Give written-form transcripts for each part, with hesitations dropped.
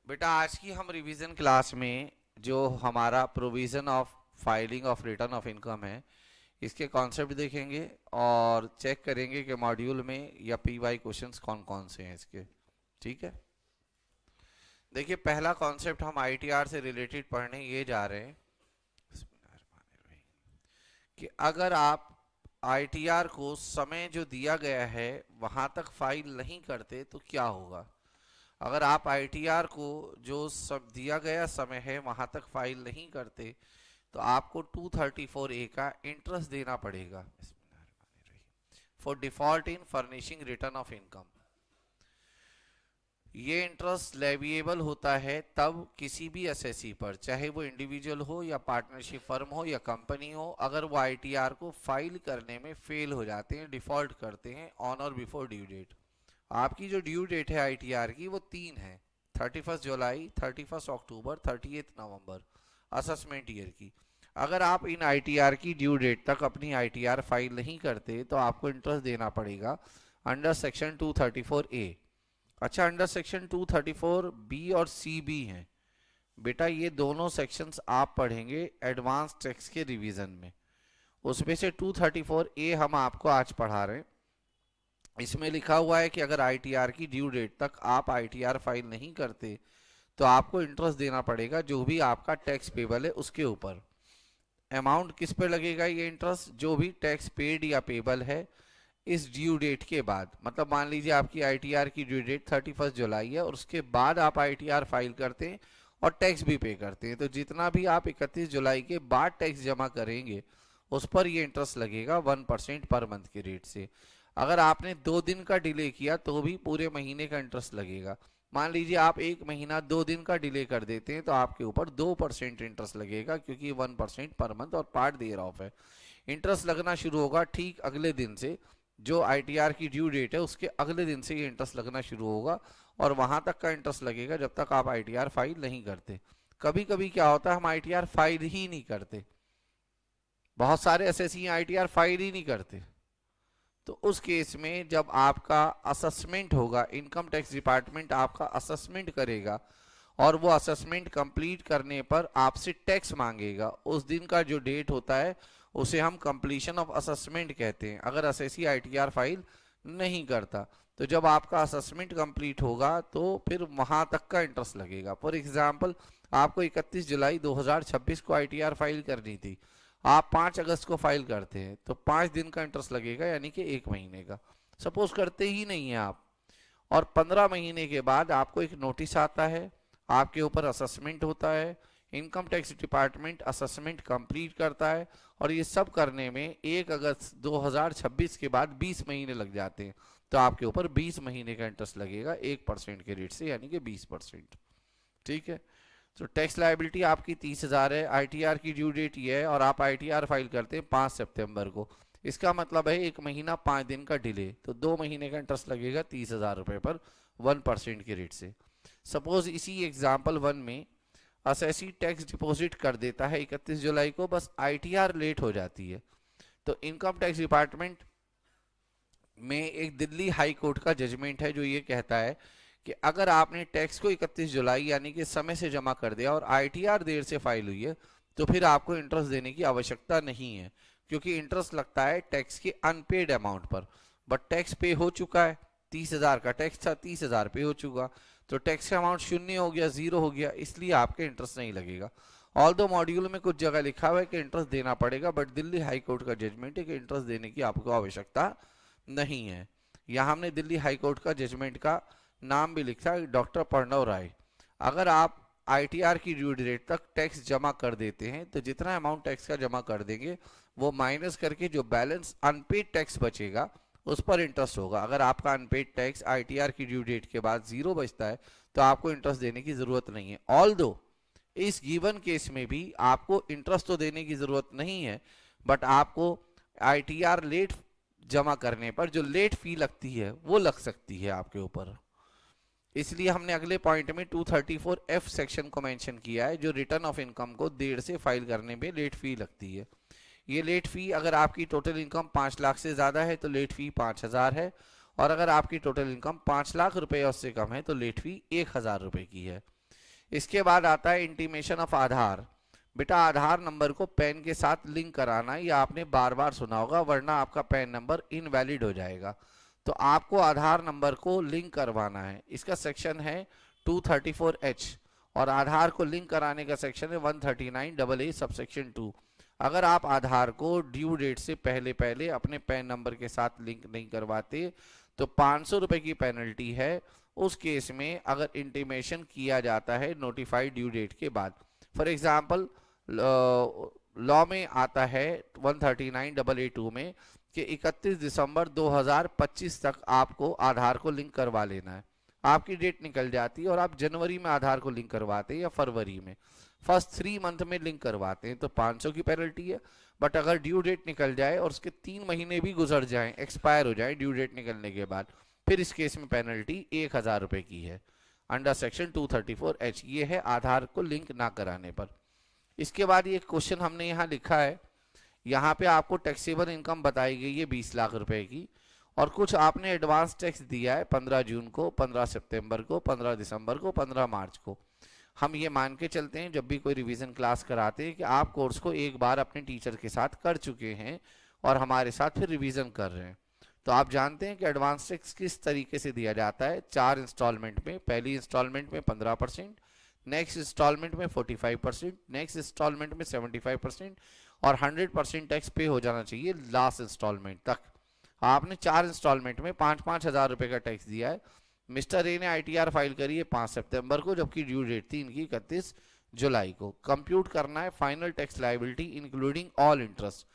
बेटा आज की हम रिवीजन क्लास में जो हमारा provision of filing of return of income है इसके कॉन्सेप्ट देखेंगे और चेक करेंगे कि मॉड्यूल में या पीवाई क्वेश्चंस कौन कौन से हैं इसके। ठीक है, देखिए पहला कॉन्सेप्ट हम आईटीआर से रिलेटेड पढ़ने ये जा रहे हैं कि अगर आप आईटीआर को समय जो दिया गया है वहां तक फाइल नहीं करते तो क्या होगा। अगर आप आईटीआर को जो सब दिया गया समय है वहां तक फाइल नहीं करते तो आपको 234A का इंटरेस्ट देना पड़ेगा for default in furnishing return of income. ये इंटरेस्ट लेविएबल होता है तब किसी भी एसएससी पर, चाहे वो इंडिविजुअल हो या पार्टनरशिप फर्म हो या कंपनी हो, अगर वो आईटीआर को फाइल करने में फेल हो जाते हैं, डिफॉल्ट करते हैं ऑन और बिफोर ड्यू डेट। आपकी जो ड्यू डेट है आईटीआर की वो 3 है, 31 जुलाई, 31 अक्टूबर, 30 नवंबर असेसमेंट ईयर की। अगर आप इन आईटीआर की ड्यू डेट तक अपनी आईटीआर फाइल नहीं करते तो आपको इंटरेस्ट देना पड़ेगा अंडर सेक्शन 234A। अच्छा, अंडर सेक्शन 234B और CB हैं बेटा, ये दोनों सेक्शंस आप पढ़ेंगे एडवांस टैक्स के रिवीजन में। उसमें से 234A हम आपको आज पढ़ा रहे हैं। इसमें लिखा हुआ है कि अगर आईटीआर की ड्यू डेट तक आप आईटीआर फाइल नहीं करते तो आपको इंटरेस्ट देना पड़ेगा जो भी आपका टैक्स पेबल है उसके ऊपर। अमाउंट किस पे लगेगा ये इंटरेस्ट, जो भी टैक्स पेड या पेबल है इस ड्यू डेट के बाद। मतलब मान लीजिए आपकी आईटीआर की ड्यू डेट 31 जुलाई है और उसके बाद आप आईटीआर फाइल करते हैं और टैक्स भी पे करते हैं, तो जितना भी आप 31 जुलाई के बाद टैक्स जमा करेंगे उस पर ये इंटरेस्ट लगेगा 1% पर मंथ के रेट से। अगर आपने 2 दिन का डिले किया तो भी पूरे महीने का इंटरेस्ट लगेगा। मान लीजिए आप 1 महीना 2 दिन का डिले कर देते हैं तो आपके ऊपर 2% इंटरेस्ट लगेगा, क्योंकि 1% पर मंथ और पार्ट देयर ऑफ है। इंटरेस्ट लगना शुरू होगा ठीक अगले दिन से, जो आईटीआर की ड्यू डेट है उसके अगले दिन से ये इंटरेस्ट लगना शुरू होगा और वहां तक का इंटरेस्ट लगेगा जब तक आप आईटीआर फाइल नहीं करते। कभी कभी क्या होता है हम आईटीआर फाइल ही नहीं करते, बहुत सारे एसएससी आईटीआर फाइल ही नहीं करते, तो उस केस में जब आपका असेसमेंट होगा, इनकम टैक्स डिपार्टमेंट आपका असेसमेंट करेगा और वो असेसमेंट कंप्लीट करने पर आपसे टैक्स मांगेगा। उस दिन का जो डेट होता है उसे हम कंप्लीशन ऑफ असेसमेंट कहते हैं, अगर एसएससी आईटीआर फाइल नहीं करता। तो जब आपका असेसमेंट कंप्लीट होगा तो फिर वहां तक का इंटरेस्ट लगेगा। फॉर एग्जांपल आपको 31 जुलाई 2026 को आईटीआर फाइल करनी थी, आप 5 अगस्त को फाइल करते हैं तो 5 दिन का इंटरेस्ट लगेगा, यानी कि 1 महीने का। सपोज करते ही नहीं है आप, और 15 महीने के बाद आपको एक नोटिस आता है, आपके ऊपर असेसमेंट होता है, income tax department assessment complete करता है और ये सब करने में 1 अगस्त 2026 के बाद 20 महीने लग जाते हैं, तो आपके ऊपर 20 महीने का इंटरेस्ट लगेगा 1% के रेट से, यानी कि 20%। ठीक है, तो टैक्स लायबिलिटी आपकी 30,000 है, आईटीआर की ड्यू डेट ये है और आप आईटीआर फाइल करते हैं 5 सितंबर को। इसका मतलब है 1 महीना 5 दिन का डिले, तो 2 महीने का इंटरेस्ट लगेगा 30,000 रुपये पर 1% के रेट से। सपोज इसी एग्जाम्पल 1 में असेसी टैक्स डिपॉजिट कर देता है 31 जुलाई को, बस आईटीआर लेट हो जाती है, तो इनकम टैक्स डिपार्टमेंट में एक दिल्ली हाई कोर्ट का जजमेंट है जो ये कहता है कि अगर आपने टैक्स को 31 जुलाई यानी कि समय से जमा कर दिया और आईटीआर देर से फाइल हुई है तो फिर आपको इंटरेस्ट देने की आवश्यकता नहीं है, क्योंकि इंटरेस्ट लगता है टैक्स के अनपेड अमाउंट पर। बट टैक्स पे हो चुका है, 30,000 का टैक्स था, 30,000 पे हो चुका, तो टैक्स का अमाउंट शून्य हो गया, जीरो हो गया, इसलिए आपके इंटरेस्ट नहीं लगेगा। ऑल दो मॉड्यूल में कुछ जगह लिखा हुआ है कि इंटरेस्ट देना पड़ेगा, बट दिल्ली हाई कोर्ट का जजमेंट है कि इंटरेस्ट देने की आपको आवश्यकता नहीं है। यहाँ हमने दिल्ली हाई कोर्ट का जजमेंट का नाम भी लिखा है, डॉक्टर प्रणव राय। अगर आप आईटीआर की ड्यू डेट तक टैक्स जमा कर देते हैं तो जितना अमाउंट टैक्स का जमा कर देंगे वो माइनस करके जो बैलेंस अनपेड टैक्स बचेगा उस पर इंटरेस्ट होगा। अगर आपका अनपेड टैक्स आईटीआर की ड्यू डेट के बाद 0 बचता है तो आपको इंटरेस्ट देने की जरूरत नहीं है। ऑल दो इस गिवन केस में भी आपको इंटरेस्ट तो देने की जरूरत नहीं है, बट आपको आईटीआर लेट जमा करने पर जो लेट फी लगती है वो लग सकती है आपके ऊपर। इसलिए हमने अगले पॉइंट में 234F सेक्शन को मेंशन किया है, जो रिटर्न ऑफ इनकम को देर से फाइल करने में लेट फी लगती है। ये लेट फी अगर आपकी टोटल इनकम 5 लाख से ज़्यादा है तो लेट फी 5,000 है, और अगर आपकी टोटल इनकम 5 लाख रुपए उससे कम है तो लेट फी 1,000 रुपए की है। इसके बाद आता है इंटीमेशन ऑफ आधार। बेटा आधार नंबर को पैन के साथ लिंक कराना, ये आपने बार बार सुना होगा, वरना आपका पैन नंबर इनवैलिड हो जाएगा। तो आपको आधार नंबर को लिंक करवाना है। इसका सेक्शन है 234H और आधार को लिंक कराने का सेक्शन है 139AA सबसेक्शन 2। अगर आप आधार को ड्यू डेट से पहले पहले अपने पैन नंबर के साथ लिंक नहीं करवाते तो 500 रुपए की पेनल्टी है। उस केस में अगर इंटीमेशन किया जाता है नोटिफाइड ड्यू डेट के बाद, फॉर एग्जांपल लॉ में आता है 139AA2 में कि 31 दिसंबर 2025 तक आपको आधार को लिंक करवा लेना है। आपकी डेट निकल जाती है और आप जनवरी में आधार को लिंक करवाते हैं या फरवरी में, फर्स्ट 3 मंथ में लिंक करवाते हैं तो 500 की पेनल्टी है। बट अगर ड्यू डेट निकल जाए और उसके 3 महीने भी गुजर जाएं, एक्सपायर हो जाए ड्यू डेट निकलने के बाद, फिर इस केस में पेनल्टी 1000 रुपए की है अंडर सेक्शन 234H। ये है आधार को लिंक ना कराने पर। इसके बाद ये क्वेश्चन हमने यहाँ लिखा है, यहाँ पे आपको टैक्सेबल इनकम बताई गई है 20 लाख रुपए की, और कुछ आपने एडवांस टैक्स दिया है 15 जून को, 15 सितंबर को, 15 दिसंबर को, 15 मार्च को। हम ये मान के चलते हैं जब भी कोई रिवीजन क्लास कराते हैं कि आप कोर्स को एक बार अपने टीचर के साथ कर चुके हैं और हमारे साथ फिर रिवीजन कर रहे हैं। तो आप जानते हैं कि एडवांस टैक्स किस तरीके से दिया जाता है, 4 इंस्टॉलमेंट में। पहली इंस्टॉलमेंट में 15%, नेक्स्ट इंस्टॉलमेंट में 45%, नेक्स्ट इंस्टॉलमेंट में 75% और 100% टैक्स पे हो जाना चाहिए लास्ट इंस्टॉलमेंट तक। आपने 4 इंस्टॉलमेंट में 5-5 हज़ार रुपए का टैक्स दिया है। मिस्टर ए ने ITR फाइल करी है 5 सितंबर को, जबकि ड्यू डेट थी इनकी 31 जुलाई को। कंप्यूट करना है final tax liability including all interest.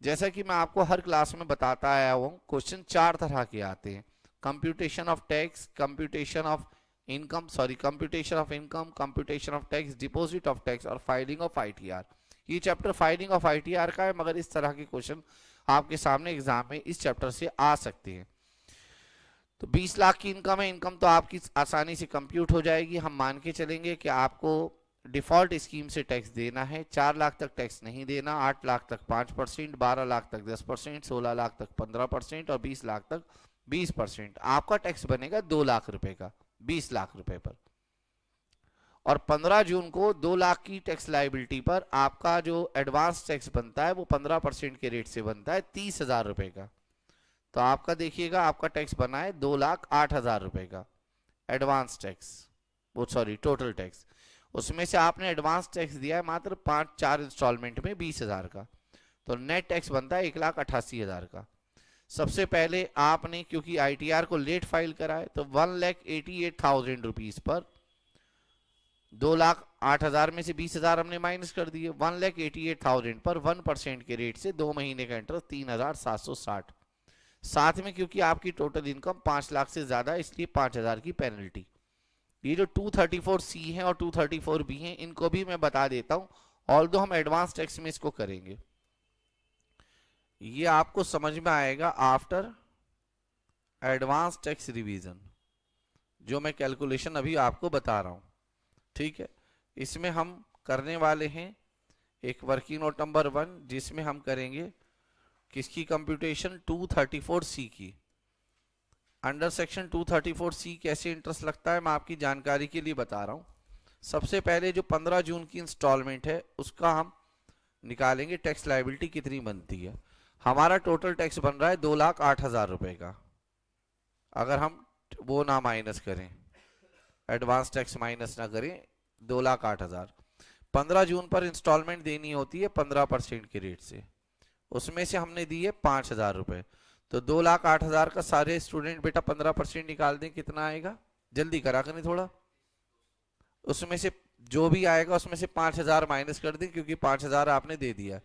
जैसा कि मैं आपको हर क्लास में बताता आया हूँ, क्वेश्चन 4 तरह के आते हैं, computation of tax, computation of income, computation of income, computation of tax, deposit of tax और फाइलिंग ऑफ ITR। ये चैप्टर फाइलिंग ऑफ ITR का है, मगर इस तरह के क्वेश्चन आपके सामने एग्जाम में इस चैप्टर से आ सकते हैं। तो 20 लाख की इनकम है, इनकम तो आपकी आसानी से कंप्यूट हो जाएगी। हम मान के चलेंगे कि आपको डिफॉल्ट स्कीम से टैक्स देना है, 4 लाख तक टैक्स नहीं देना, 8 लाख तक 5%, 12 लाख तक 10%, 16 लाख तक 15% और 20 लाख तक 20%। आपका टैक्स बनेगा 2 लाख रुपए का 20 लाख रुपए पर। और 15 जून को 2 लाख की टैक्स लायबिलिटी पर आपका जो एडवांस टैक्स बनता है वो 15% के रेट से बनता है 30,000 रुपए का। तो आपका देखिएगा आपका टैक्स बना है 2,08,000 रुपए का एडवांस टैक्स, वो सॉरी टोटल टैक्स। उसमें से आपने एडवांस टैक्स दिया है मात्र 5-4 इंस्टॉलमेंट में 20,000 का, तो नेट टैक्स बनता है 1,88,000 का। सबसे पहले आपने क्योंकि ITR को लेट फाइल करा है तो 1,88,000 रुपीज पर 2,08,000 में से 20,000 हमने माइनस कर दिए, 1,88,000 पर 1% के रेट से 2 महीने का इंटरेस्ट 3,760। साथ में क्योंकि आपकी टोटल इनकम 5 लाख से ज्यादा है इसलिए 5,000 की पेनल्टी। ये जो 234C है और 234B है इनको भी मैं बता देता हूं, ऑल्दो हम एडवांस टैक्स में इसको करेंगे। ये आपको समझ में आएगा आफ्टर एडवांस टैक्स रिवीजन, जो मैं कैलकुलेशन अभी आपको बता रहा हूं, ठीक है। इसमें हम करने वाले हैं एक वर्किंग नोट नंबर 1, जिसमें हम करेंगे किसकी कंप्यूटेशन, 234C की। अंडर सेक्शन 234C कैसे इंटरेस्ट लगता है मैं आपकी जानकारी के लिए बता रहा हूं। सबसे पहले जो 15 जून की इंस्टॉलमेंट है उसका हम निकालेंगे टैक्स लायबिलिटी कितनी बनती है। हमारा टोटल टैक्स बन रहा है 2,08,000 रुपए का। अगर हम वो ना माइनस करें, एडवांस टैक्स माइनस ना करें, 2,08,000 15 जून पर इंस्टॉलमेंट देनी होती है 15% के रेट से, उसमें से हमने दिए 5,000 रुपए, तो 2,08,000 का सारे स्टूडेंट बेटा 15% निकाल दें, कितना आएगा, जल्दी करा करें थोड़ा। उसमें से जो भी आएगा उसमें से 5,000 माइनस कर दें क्योंकि 5,000 आपने दे दिया।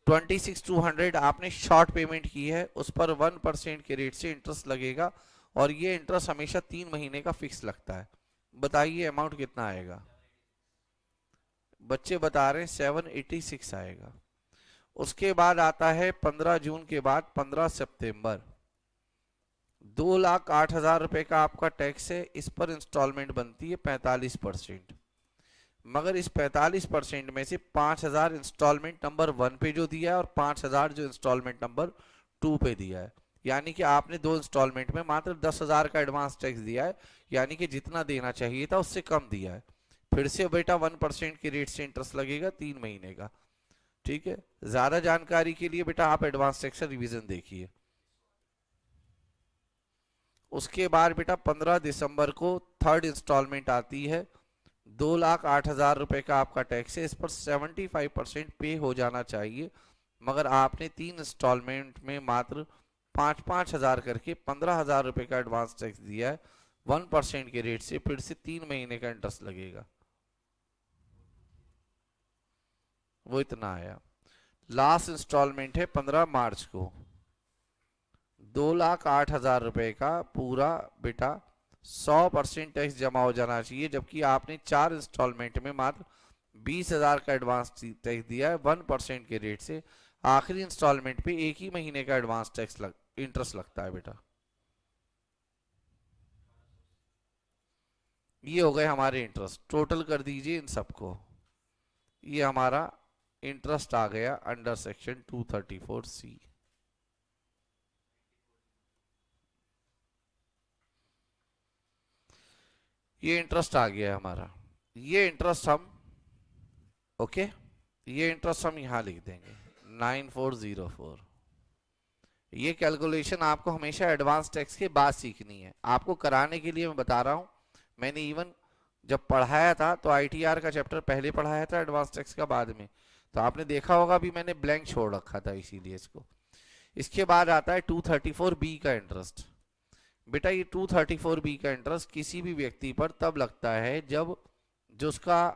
26,200 आपने शॉर्ट पेमेंट की है, उस पर 1% के रेट से इंटरेस्ट लगेगा और ये इंटरेस्ट हमेशा 3 महीने का फिक्स लगता है। बताइए अमाउंट कितना आएगा, बच्चे बता रहे हैं 786 आएगा। उसके बाद आता है 15 जून के बाद 15 सितंबर, 2,08,000 रुपए का आपका टैक्स है, इस पर इंस्टॉलमेंट बनती है 45%। मगर इस 45% में से 5,000 इंस्टॉलमेंट नंबर 1 पे जो दिया है और 5,000 जो इंस्टॉलमेंट नंबर 2 पे दिया है, यानी कि आपने 2 इंस्टॉलमेंट में मात्र 10,000 का एडवांस टैक्स दिया है, यानी कि जितना देना चाहिए था उससे कम दिया है। फिर से बेटा 1% के रेट से इंटरेस्ट लगेगा 3 महीने का। ठीक है, ज्यादा जानकारी के लिए बेटा आप एडवांस टैक्स रिवीजन देखिए। उसके बाद बेटा 15 दिसंबर को थर्ड इंस्टॉलमेंट आती है, 2,08,000 रुपए का आपका टैक्स है, इस पर 75% पे हो जाना चाहिए, मगर आपने 3 इंस्टॉलमेंट में मात्र 5,500 करके 15,000 रुपए का एडवांस टैक्स दिया है 1% के रेट से, फिर से 3 महीने का इंटरेस्ट लगेगा, वो इतना आया। लास्ट इंस्टॉलमेंट है 15 मार्च को, 2,08,000 रुपए का पूरा बेटा 100% टैक्स जमा हो जाना चाहिए, जबकि आपने 4 इंस्टॉलमेंट में मात्र 20,000 का एडवांस टैक्स दिया है 1% के रेट से। आखिरी इंस्टॉलमेंट पे 1 ही महीने का एडवांस टैक्स इंटरेस्ट लगता है बेटा। ये हो गए हमारे इंटरेस्ट, टोटल कर दीजिए इन सबको, ये हमारा इंटरेस्ट आ गया अंडर सेक्शन 234C। ये इंटरेस्ट आ गया हमारा, ये इंटरेस्ट हम ओके, ये इंटरेस्ट हम यहां लिख देंगे 9404। ये कैलकुलेशन आपको हमेशा एडवांस टैक्स के बाद सीखनी है, आपको कराने के लिए मैं बता रहा हूं। मैंने इवन जब पढ़ाया था तो आईटीआर का चैप्टर पहले पढ़ाया था, एडवांस टैक्स का बाद में, तो आपने देखा होगा भी मैंने ब्लैंक छोड़ रखा था इसीलिए इसको। इसके बाद आता है 234B का इंटरेस्ट। बेटा ये 234B का इंटरेस्ट किसी भी व्यक्ति पर तब लगता है जब जो उसका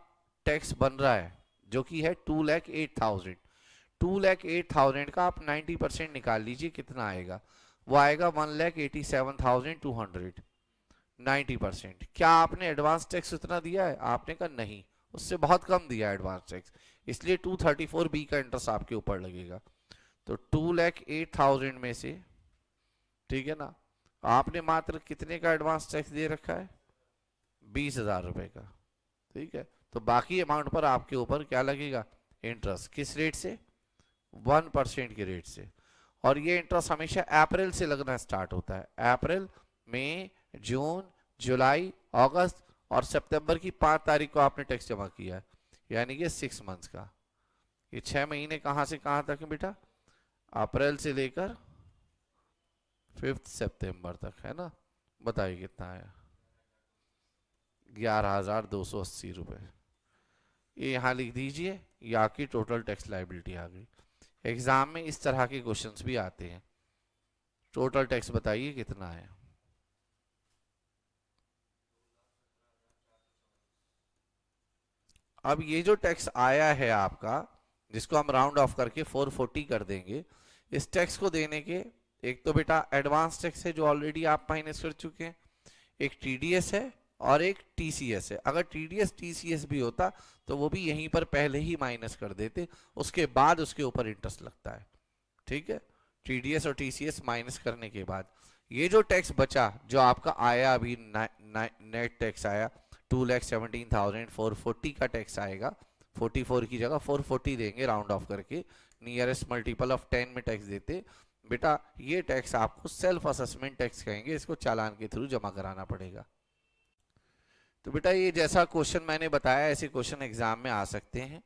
टैक्स बन रहा है, जो कि है 2,08,000, 2,08,000 का आप 90% निकाल लीजिए, कितना आएगा, वो आएगा 1,87,200। 90%। क्या आपने एडवांस टैक्स उतना दिया है? आपने कहा नहीं, उससे बहुत कम दिया है एडवांस टैक्स, इसलिए 234B का इंटरेस्ट आपके ऊपर लगेगा। तो 2,08,000 में से, ठीक है ना, आपने मात्र कितने का एडवांस टैक्स दे रखा है? 20,000 रुपए का। ठीक है, तो बाकी अमाउंट पर आपके ऊपर क्या लगेगा? इंटरेस्ट। किस रेट से? 1% के रेट से। और ये इंटरेस्ट हमेशा अप्रैल से लगना स्टार्ट होता है। अप्रैल, मई, जून, जुलाई, अगस्त और सितंबर की 5 तारीख को आपने टैक्स जमा किया है, यानी कि 6 मंथ्स का। ये 6 महीने कहां से कहां तक है बेटा? अप्रैल से लेकर 5 सितंबर तक, है ना। बताइए कितना आया? 11,280 रुपए। ये यहां लिख दीजिए, ये आपकी टोटल टैक्स लायबिलिटी आ गई। एग्जाम में इस तरह के क्वेश्चंस भी आते हैं। टोटल टैक्स बताइए कितना है? अब ये जो टैक्स आया है आपका, जिसको हम राउंड ऑफ करके 440 कर देंगे, इस टैक्स को देने के एक तो बेटा एडवांस टैक्स है जो ऑलरेडी आप माइनस कर चुके हैं, एक टीडीएस है और एक टीसीएस है। अगर टीडीएस टीसीएस भी होता तो वो भी यहीं पर पहले ही माइनस कर देते, उसके बाद उसके ऊपर इंटरेस्ट लगता है। ठीक है, टीडीएस और टीसीएस माइनस करने के बाद ये जो टैक्स बचा, जो आपका आया अभी नेट टैक्स आया 2,17,440 का टैक्स आएगा। 44 की जगह 440 देंगे राउंड ऑफ करके, नियरेस्ट मल्टीपल ऑफ 10 में टैक्स देते। बेटा ये टैक्स आपको सेल्फ असेसमेंट टैक्स कहेंगे, इसको चालान के थ्रू जमा कराना पड़ेगा। तो बेटा ये जैसा क्वेश्चन मैंने बताया, ऐसे क्वेश्चन एग्जाम में आ सकते हैं।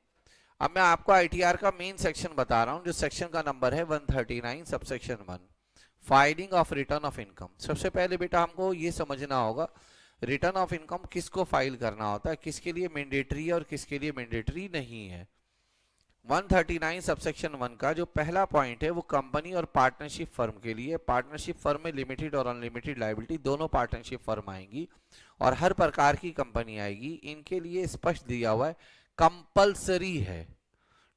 अब मैं आपको आईटीआर का मेन सेक्शन बता रहा हूं, जो सेक्शन का नंबर है 139 subsection 1, filing of return of income. सबसे पहले बेटा हमको ये समझना होगा रिटर्न ऑफ इनकम किसको फाइल करना होता है, किसके लिए मैंडेटरी है और किसके लिए मैंडेटरी नहीं है। 139 सबसेक्शन 1 का जो पहला पॉइंट है वो कंपनी और पार्टनरशिप फर्म के लिए। पार्टनरशिप फर्म में लिमिटेड और अनलिमिटेड लायबिलिटी दोनों पार्टनरशिप फर्म आएंगी और हर प्रकार की कंपनी आएगी। इनके लिए स्पष्ट दिया हुआ है, कंपलसरी है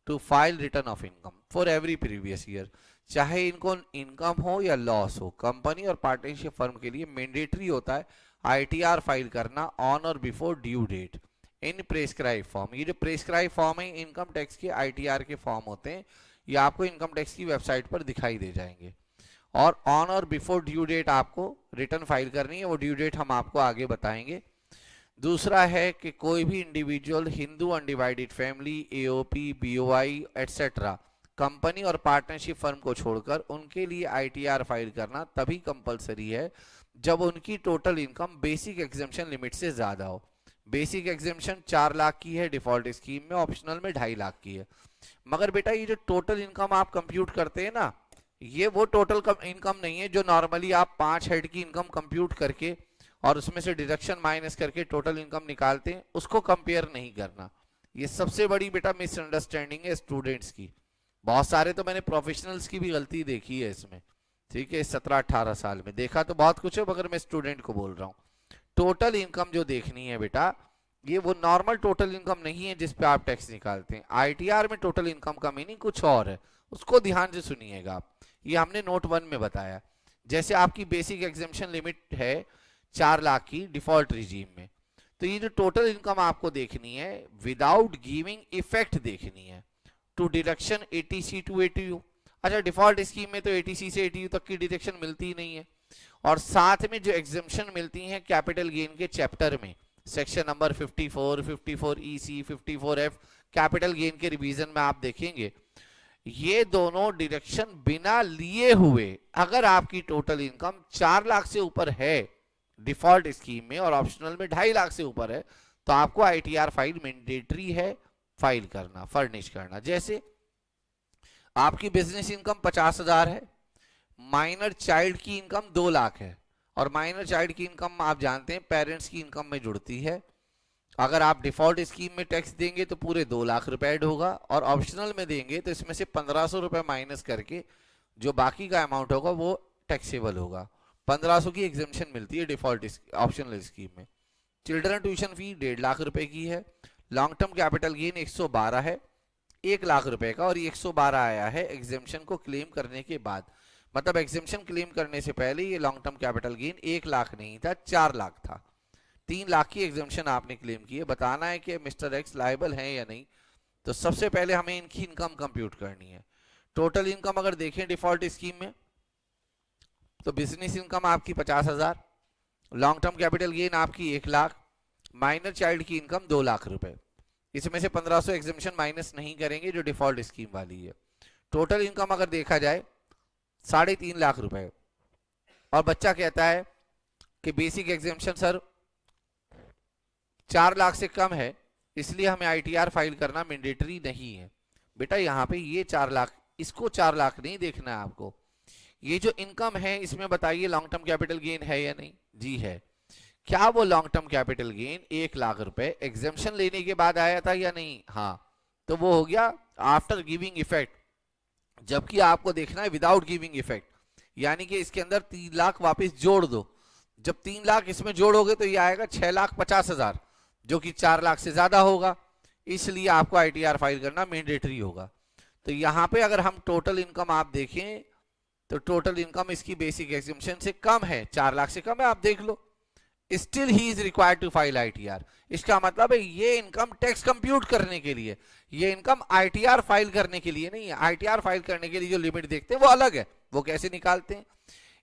to file return of income for every previous year, चाहे इनको इनकम हो या लॉस हो। कंपनी और पार्टनरशिप फर्म के लिए मैंडेटरी होता है आईटीआर फाइल करना ऑन और before due date in prescribe form. ये जो प्रेस्क्राइब फॉर्म है इनकम टैक्स के आईटीआर के फॉर्म होते हैं, ये आपको इनकम टैक्स की वेबसाइट पर दिखाई दे जाएंगे। और ऑन और बिफोर ड्यू डेट आपको रिटर्न फाइल करनी है, वो ड्यू डेट हम आपको आगे बताएंगे। दूसरा है कि कोई भी individual, Hindu undivided family, AOP, BOI etcetera, company और पार्टनरशिप फर्म को छोड़कर उनके लिए आईटीआर फाइल करना तभी कंपलसरी है जब उनकी total income basic exemption limit से ज्यादा हो। बेसिक एग्जेम्पशन 4 लाख की है डिफॉल्ट स्कीम में, ऑप्शनल में 2.5 लाख की है। मगर बेटा ये जो टोटल इनकम आप कंप्यूट करते हैं ना, ये वो टोटल इनकम नहीं है जो नॉर्मली आप 5 हेड की इनकम कंप्यूट करके और उसमें से डिडक्शन माइनस करके टोटल इनकम निकालते हैं, उसको कंपेयर नहीं करना। ये सबसे बड़ी बेटा मिसअंडरस्टैंडिंग है स्टूडेंट्स की। बहुत सारे तो मैंने प्रोफेशनल्स की भी गलती देखी है इसमें, ठीक है, 17-18 साल में देखा तो बहुत कुछ है, मगर मैं स्टूडेंट को बोल रहा हूँ। टोटल इनकम जो देखनी है बेटा, ये वो नॉर्मल टोटल इनकम नहीं है जिस पे आप टैक्स निकालते हैं। आईटीआर में टोटल इनकम का मीनिंग कुछ और है, उसको ध्यान से सुनिएगा आप। ये हमने नोट 1 में बताया। जैसे आपकी बेसिक एग्जेम्पशन लिमिट है 4 लाख की डिफॉल्ट रिजीम में, तो ये जो टोटल इनकम आपको देखनी है विदाउट गिविंग इफेक्ट देखनी है to deduction ATC to ATU. अच्छा, डिफॉल्ट स्कीम में तो एटीसी से एटीयू तक की डिडक्शन मिलती ही नहीं है, और साथ में जो एग्जेम्पशन मिलती है कैपिटल गेन के चैप्टर में, section number 54, 54 EC, 54F capital gain के रिवीजन में आप देखेंगे, ये दोनों डिडक्शन बिना लिए हुए अगर आपकी टोटल इनकम 4 लाख से ऊपर है डिफॉल्ट स्कीम में और ऑप्शनल में 2.5 लाख से ऊपर है, तो आपको आईटीआर फाइल मैंडेटरी है फाइल करना, फर्निश करना। जैसे आपकी बिजनेस इनकम 50,000 है, माइनर चाइल्ड की इनकम 2 लाख है, और माइनर चाइल्ड की इनकम आप जानते हैं पेरेंट्स की इनकम में जुड़ती है। अगर आप डिफॉल्ट स्कीम में टैक्स देंगे तो पूरे 2 लाख रुपए ऐड होगा, और ऑप्शनल में देंगे तो इसमें से 1500 रुपए माइनस करके जो बाकी का अमाउंट होगा वो टैक्सेबल होगा। 1500 की एग्जेम्पशन मिलती है डिफॉल्ट ऑप्शनल स्कीम में। चिल्ड्रन ट्यूशन फी 1.5 लाख रुपए की है। लॉन्ग टर्म कैपिटल गेन 112 है 1 लाख रुपए का, और ये 112 आया है एग्जेम्पशन को क्लेम करने के बाद। मतलब एग्जेम्पशन क्लेम करने से पहले ये long term capital gain 1 lakh नहीं था, 4 लाख था। 3 लाख की एग्जेम्पशन आपने क्लेम की है। बताना है कि मिस्टर एक्स लायबल है या नहीं, तो सबसे पहले हमें इनकी इनकम कंप्यूट करनी है। टोटल इनकम अगर देखें डिफॉल्ट स्कीम में, तो बिजनेस इनकम आपकी 50,000, लॉन्ग टर्म कैपिटल गेन आपकी 1 लाख, माइनर चाइल्ड की इनकम 2 लाख रुपए। इसमें से 1500 एग्जेम्पशन माइनस नहीं करेंगे जो डिफॉल्ट स्कीम वाली है। टोटल इनकम अगर देखा जाए 3.5 लाख रुपए, और बच्चा कहता है कि बेसिक एग्जेम्पशन सर 4 लाख से कम है, इसलिए हमें आईटीआर फाइल करना मैंडेटरी नहीं है। बेटा यहाँ पे ये 4 लाख, इसको 4 लाख नहीं देखना है आपको। ये जो इनकम है इसमें बताइए लॉन्ग टर्म कैपिटल गेन है या नहीं? जी है। क्या वो long term capital gain 1 lakh रुपए एग्जेम्पशन लेने के बाद आया था या नहीं? हाँ, तो वो हो गया आफ्टर गिविंग इफेक्ट, जबकि आपको देखना है विदाउट गिविंग इफेक्ट, यानी कि इसके अंदर 3 लाख वापस जोड़ दो। जब 3 लाख इसमें जोड़ोगे तो ये आएगा 6,50,000, जो कि 4 लाख से ज्यादा होगा, इसलिए आपको आईटीआर फाइल करना मैंडेटरी होगा। तो यहाँ पे अगर हम टोटल इनकम आप देखें तो टोटल इनकम इसकी बेसिक एग्जेम्पशन से कम है, 4 लाख से कम है, आप देख लो। Still he is required to file ITR. इसका मतलब है ये इनकम टैक्स कंप्यूट करने के लिए, ये इनकम आईटीआर फाइल करने के लिए नहीं है। आईटीआर फाइल करने के लिए जो लिमिट देखते हैं वो अलग है, वो कैसे निकालते हैं।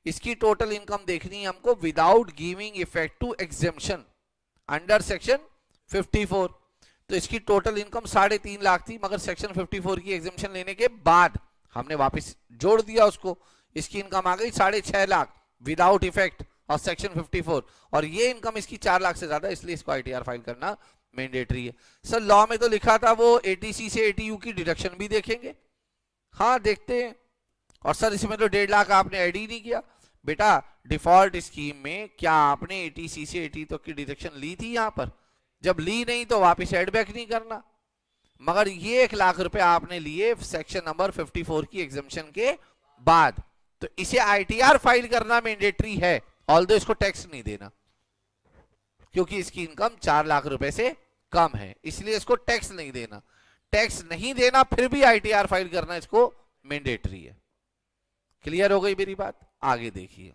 इसकी टोटल इनकम देखनी है हमको without giving effect to exemption under section 54। तो इसकी टोटल इनकम 3.5 लाख थी, मगर सेक्शन 54 की एग्जेम्पशन लेने के बाद हमने वापस जोड़ दिया उसको, इसकी इनकम आ गई 6.5 लाख विदाउट इफेक्ट और सेक्शन 54, और ये इनकम इसकी 4 लाख से ज्यादा, इसलिए इसको आईटीआर फाइल करना मैंडेटरी है। सर लॉ में तो लिखा था वो एटीसी से एटीयू की डिडक्शन भी देखेंगे। हाँ देखते हैं। और सर इसमें तो 1.5 लाख आपने ऐड ही नहीं किया। बेटा डिफॉल्ट स्कीम में क्या आपने एटीसी से एटीयू तक की डिडक्शन ली थी? यहाँ पर जब ली नहीं तो वापिस एड बैक नहीं करना। मगर ये 1 लाख रुपए आपने लिए सेक्शन नंबर 54 की एग्जेम्पशन के बाद, तो इसे आईटीआर फाइल करना मैंडेटरी है, ऑल्दो इसको टैक्स नहीं देना, क्योंकि इसकी इनकम 4 लाख रुपए से कम है, इसलिए इसको टैक्स नहीं देना। टैक्स नहीं देना फिर भी आईटीआर फाइल करना इसको मैंडेटरी है। क्लियर हो गई मेरी बात? आगे देखिए,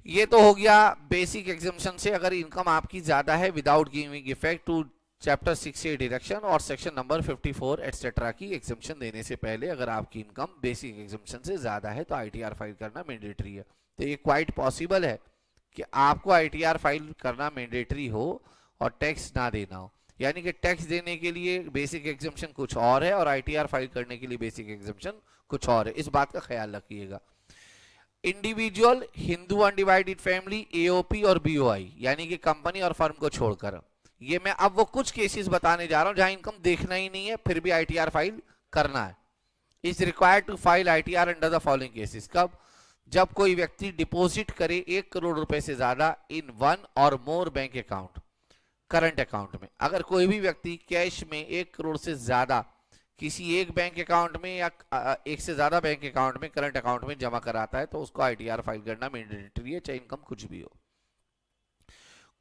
ये तो हो गया बेसिक एग्जेम्पशन से अगर इनकम आपकी ज्यादा है without giving effect to chapter 6A deduction और सेक्शन नंबर 54 एटसेट्रा की एग्जेम्पशन देने से पहले अगर आपकी इनकम बेसिक एग्जेम्पशन से ज्यादा है तो आईटीआर फाइल करना मैंडेटरी है। तो ये क्वाइट पॉसिबल है कि आपको आईटीआर फाइल करना मैंडेटरी हो और टैक्स ना देना हो, यानी कि टैक्स देने के लिए बेसिक एग्जेम्पशन कुछ और है और आईटीआर फाइल करने के लिए बेसिक एग्जेम्पशन कुछ और है। इस बात का ख्याल रखिएगा। Individual, Hindu undivided family, AOP और बीओआई, यानी कि कंपनी और फर्म को छोड़कर। ये मैं अब वो कुछ केसेस बताने जा रहा हूं जहां इनकम देखना ही नहीं है, फिर भी आईटीआर फाइल करना है। Is required to file ITR under the following cases. कब? जब कोई व्यक्ति डिपॉजिट करे 1 करोड़ रुपए से ज्यादा इन वन और मोर बैंक अकाउंट, करंट अकाउंट में। अगर कोई भी व्यक्ति कैश में 1 करोड़ से ज्यादा किसी एक बैंक अकाउंट में या एक से ज्यादा बैंक अकाउंट में, करंट अकाउंट में जमा कराता है तो उसको आईटीआर फाइल करना मैंडेटरी है, चाहे इनकम कुछ भी हो।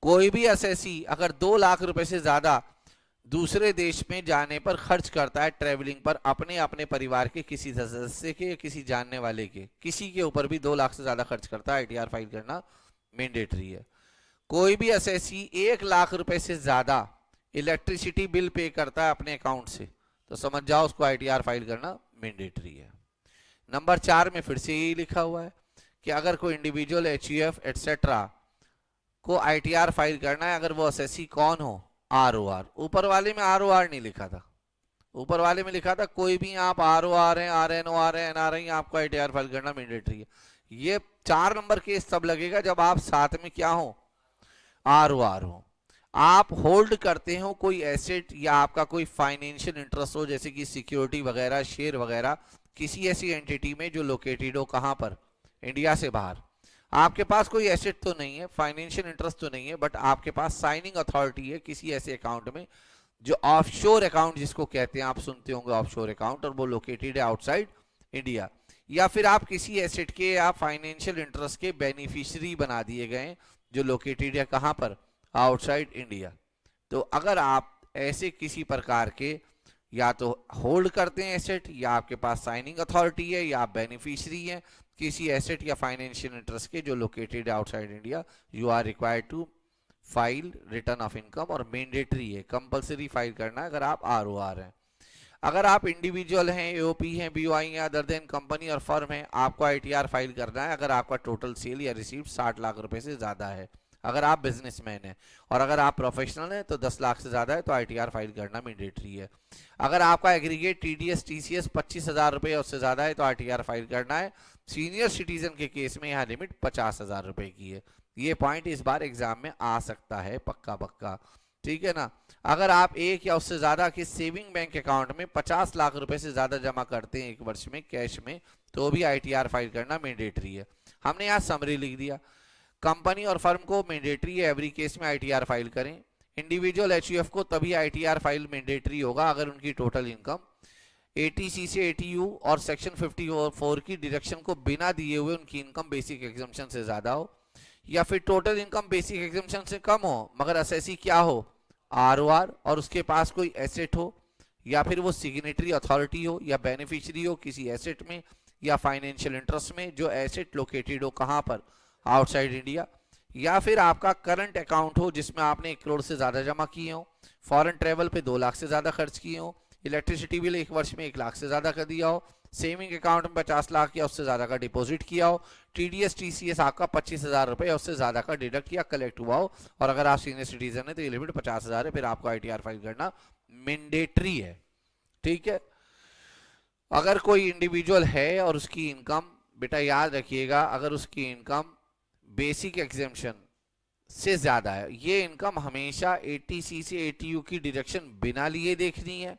कोई भी एसएससी अगर 2 लाख रुपए से ज्यादा दूसरे देश में जाने पर खर्च करता है, ट्रेवलिंग पर, अपने अपने परिवार के किसी सदस्य के या किसी जानने वाले के, किसी के ऊपर भी 2 लाख से ज्यादा खर्च करता है, आईटीआर फाइल करना मैंडेटरी है। कोई भी एसएससी 1 लाख रुपए से ज्यादा इलेक्ट्रिसिटी बिल पे करता है अपने अकाउंट से, तो समझ जाओ उसको आईटीआर फाइल करना मैंडेटरी है। नंबर 4 में फिर से यही लिखा हुआ है कि अगर कोई इंडिविजुअल, एचयूएफ एटसेट्रा को आईटीआर फाइल करना है, अगर वो एसएससी कौन हो, आरओआर। ऊपर वाले में आरओआर नहीं लिखा था, ऊपर वाले में लिखा था कोई भी आप आरओआर हैं, आरएनओआर हैं, एनआरआई हैं, आपको आईटीआर फाइल करना मैंडेटरी है। ये 4 नंबर केस तब लगेगा जब आप साथ में क्या हो, आरओआर हो। आप होल्ड करते हो कोई एसेट या आपका कोई फाइनेंशियल इंटरेस्ट हो, जैसे कि सिक्योरिटी वगैरह, शेयर वगैरह, किसी ऐसी एंटिटी में जो लोकेटेड हो कहां पर, इंडिया से बाहर। आपके पास कोई एसेट तो नहीं है, फाइनेंशियल इंटरेस्ट तो नहीं है, बट आपके पास साइनिंग अथॉरिटी है किसी ऐसे अकाउंट में जो ऑफशोर अकाउंट जिसको कहते हैं, आप सुनते होंगे ऑफशोर अकाउंट, और वो लोकेटेड है आउटसाइड इंडिया। या फिर आप किसी एसेट के या फाइनेंशियल इंटरेस्ट के बेनिफिशियरी बना दिए गए जो लोकेटेड है कहां पर, आउटसाइड इंडिया। तो अगर आप ऐसे किसी प्रकार के या तो होल्ड करते हैं एसेट, या आपके पास साइनिंग अथॉरिटी है, या आप बेनिफिशियरी हैं किसी एसेट या फाइनेंशियल इंटरेस्ट के जो located outside India, you are required to file return of income, और मैंडेटरी है, कंपलसरी फाइल करना है अगर आप आरओआर हैं। अगर आप इंडिविजुअल हैं, एओपी हैं, बीओआई हैं, अदर देन कंपनी और फर्म हैं, आपको आईटीआर फाइल करना है अगर आपका टोटल सेल या रिसीव्ड 60 लाख रुपए से ज्यादा है, अगर आप बिजनेसमैन हैं। और अगर आप प्रोफेशनल हैं तो 10 लाख से ज्यादा है तो आईटीआर फाइल करना मैंडेटरी है। अगर आपका एग्रीगेट टीडीएस टीसीएस 25,000 रुपए उससे ज्यादा है तो आईटीआर फाइल करना है। सीनियर सिटीजन के केस में यहाँ लिमिट 50,000 रुपए की है। ये पॉइंट इस बार एग्जाम में आ सकता है, पक्का पक्का, ठीक है ना। अगर आप एक या उससे ज्यादा के सेविंग बैंक अकाउंट में 50 लाख रुपए से ज्यादा जमा करते हैं एक वर्ष में कैश में, तो भी आईटीआर फाइल करना मैंडेटरी है। हमने यहाँ समरी लिख दिया। कंपनी और फर्म को मैंडेटरी है, एवरी केस में आईटीआर फाइल करें। इंडिविजुअल एचयूएफ को तभी आईटीआर फाइल मैंडेटरी होगा अगर उनकी टोटल इनकम एटीसी से एटीयू और सेक्शन 54 की डिडक्शन को बिना दिए हुए उनकी इनकम बेसिक एग्जम्पशन से ज्यादा हो, या फिर टोटल इनकम बेसिक एग्जम्पशन से कम हो मगर एसएससी क्या हो, आरओआर, और उसके पास कोई एसेट हो, या फिर वो सिग्नेटरी अथॉरिटी हो या बेनिफिशियरी हो किसी एसेट में या फाइनेंशियल इंटरेस्ट में जो एसेट लोकेटेड हो कहां पर, आउटसाइड इंडिया। या फिर आपका करंट अकाउंट हो जिसमें आपने 1 करोड़ से ज्यादा जमा किए हो, फॉरेन ट्रेवल पे 2 लाख से ज्यादा खर्च किए हो, इलेक्ट्रिसिटी बिल एक वर्ष में 1 लाख से ज्यादा कर दिया हो, सेविंग अकाउंट में 50 लाख या उससे ज्यादा का डिपॉजिट किया हो, टीडीएस टीसीएस आपका 25,000 रुपए या उससे ज्यादा का डिडक्ट या कलेक्ट हुआ हो, और अगर आप सीनियर सिटीजन है तो ये लिमिट 50,000 है, फिर आपको आईटीआर फाइल करना मैंडेटरी है, ठीक है। अगर कोई इंडिविजुअल है और उसकी इनकम, बेटा याद रखिएगा, अगर उसकी इनकम बेसिक एग्जेम्पशन से ज्यादा है, ये इनकम हमेशा एटीसी से एटीयू की डिडक्शन बिना लिए देखनी है,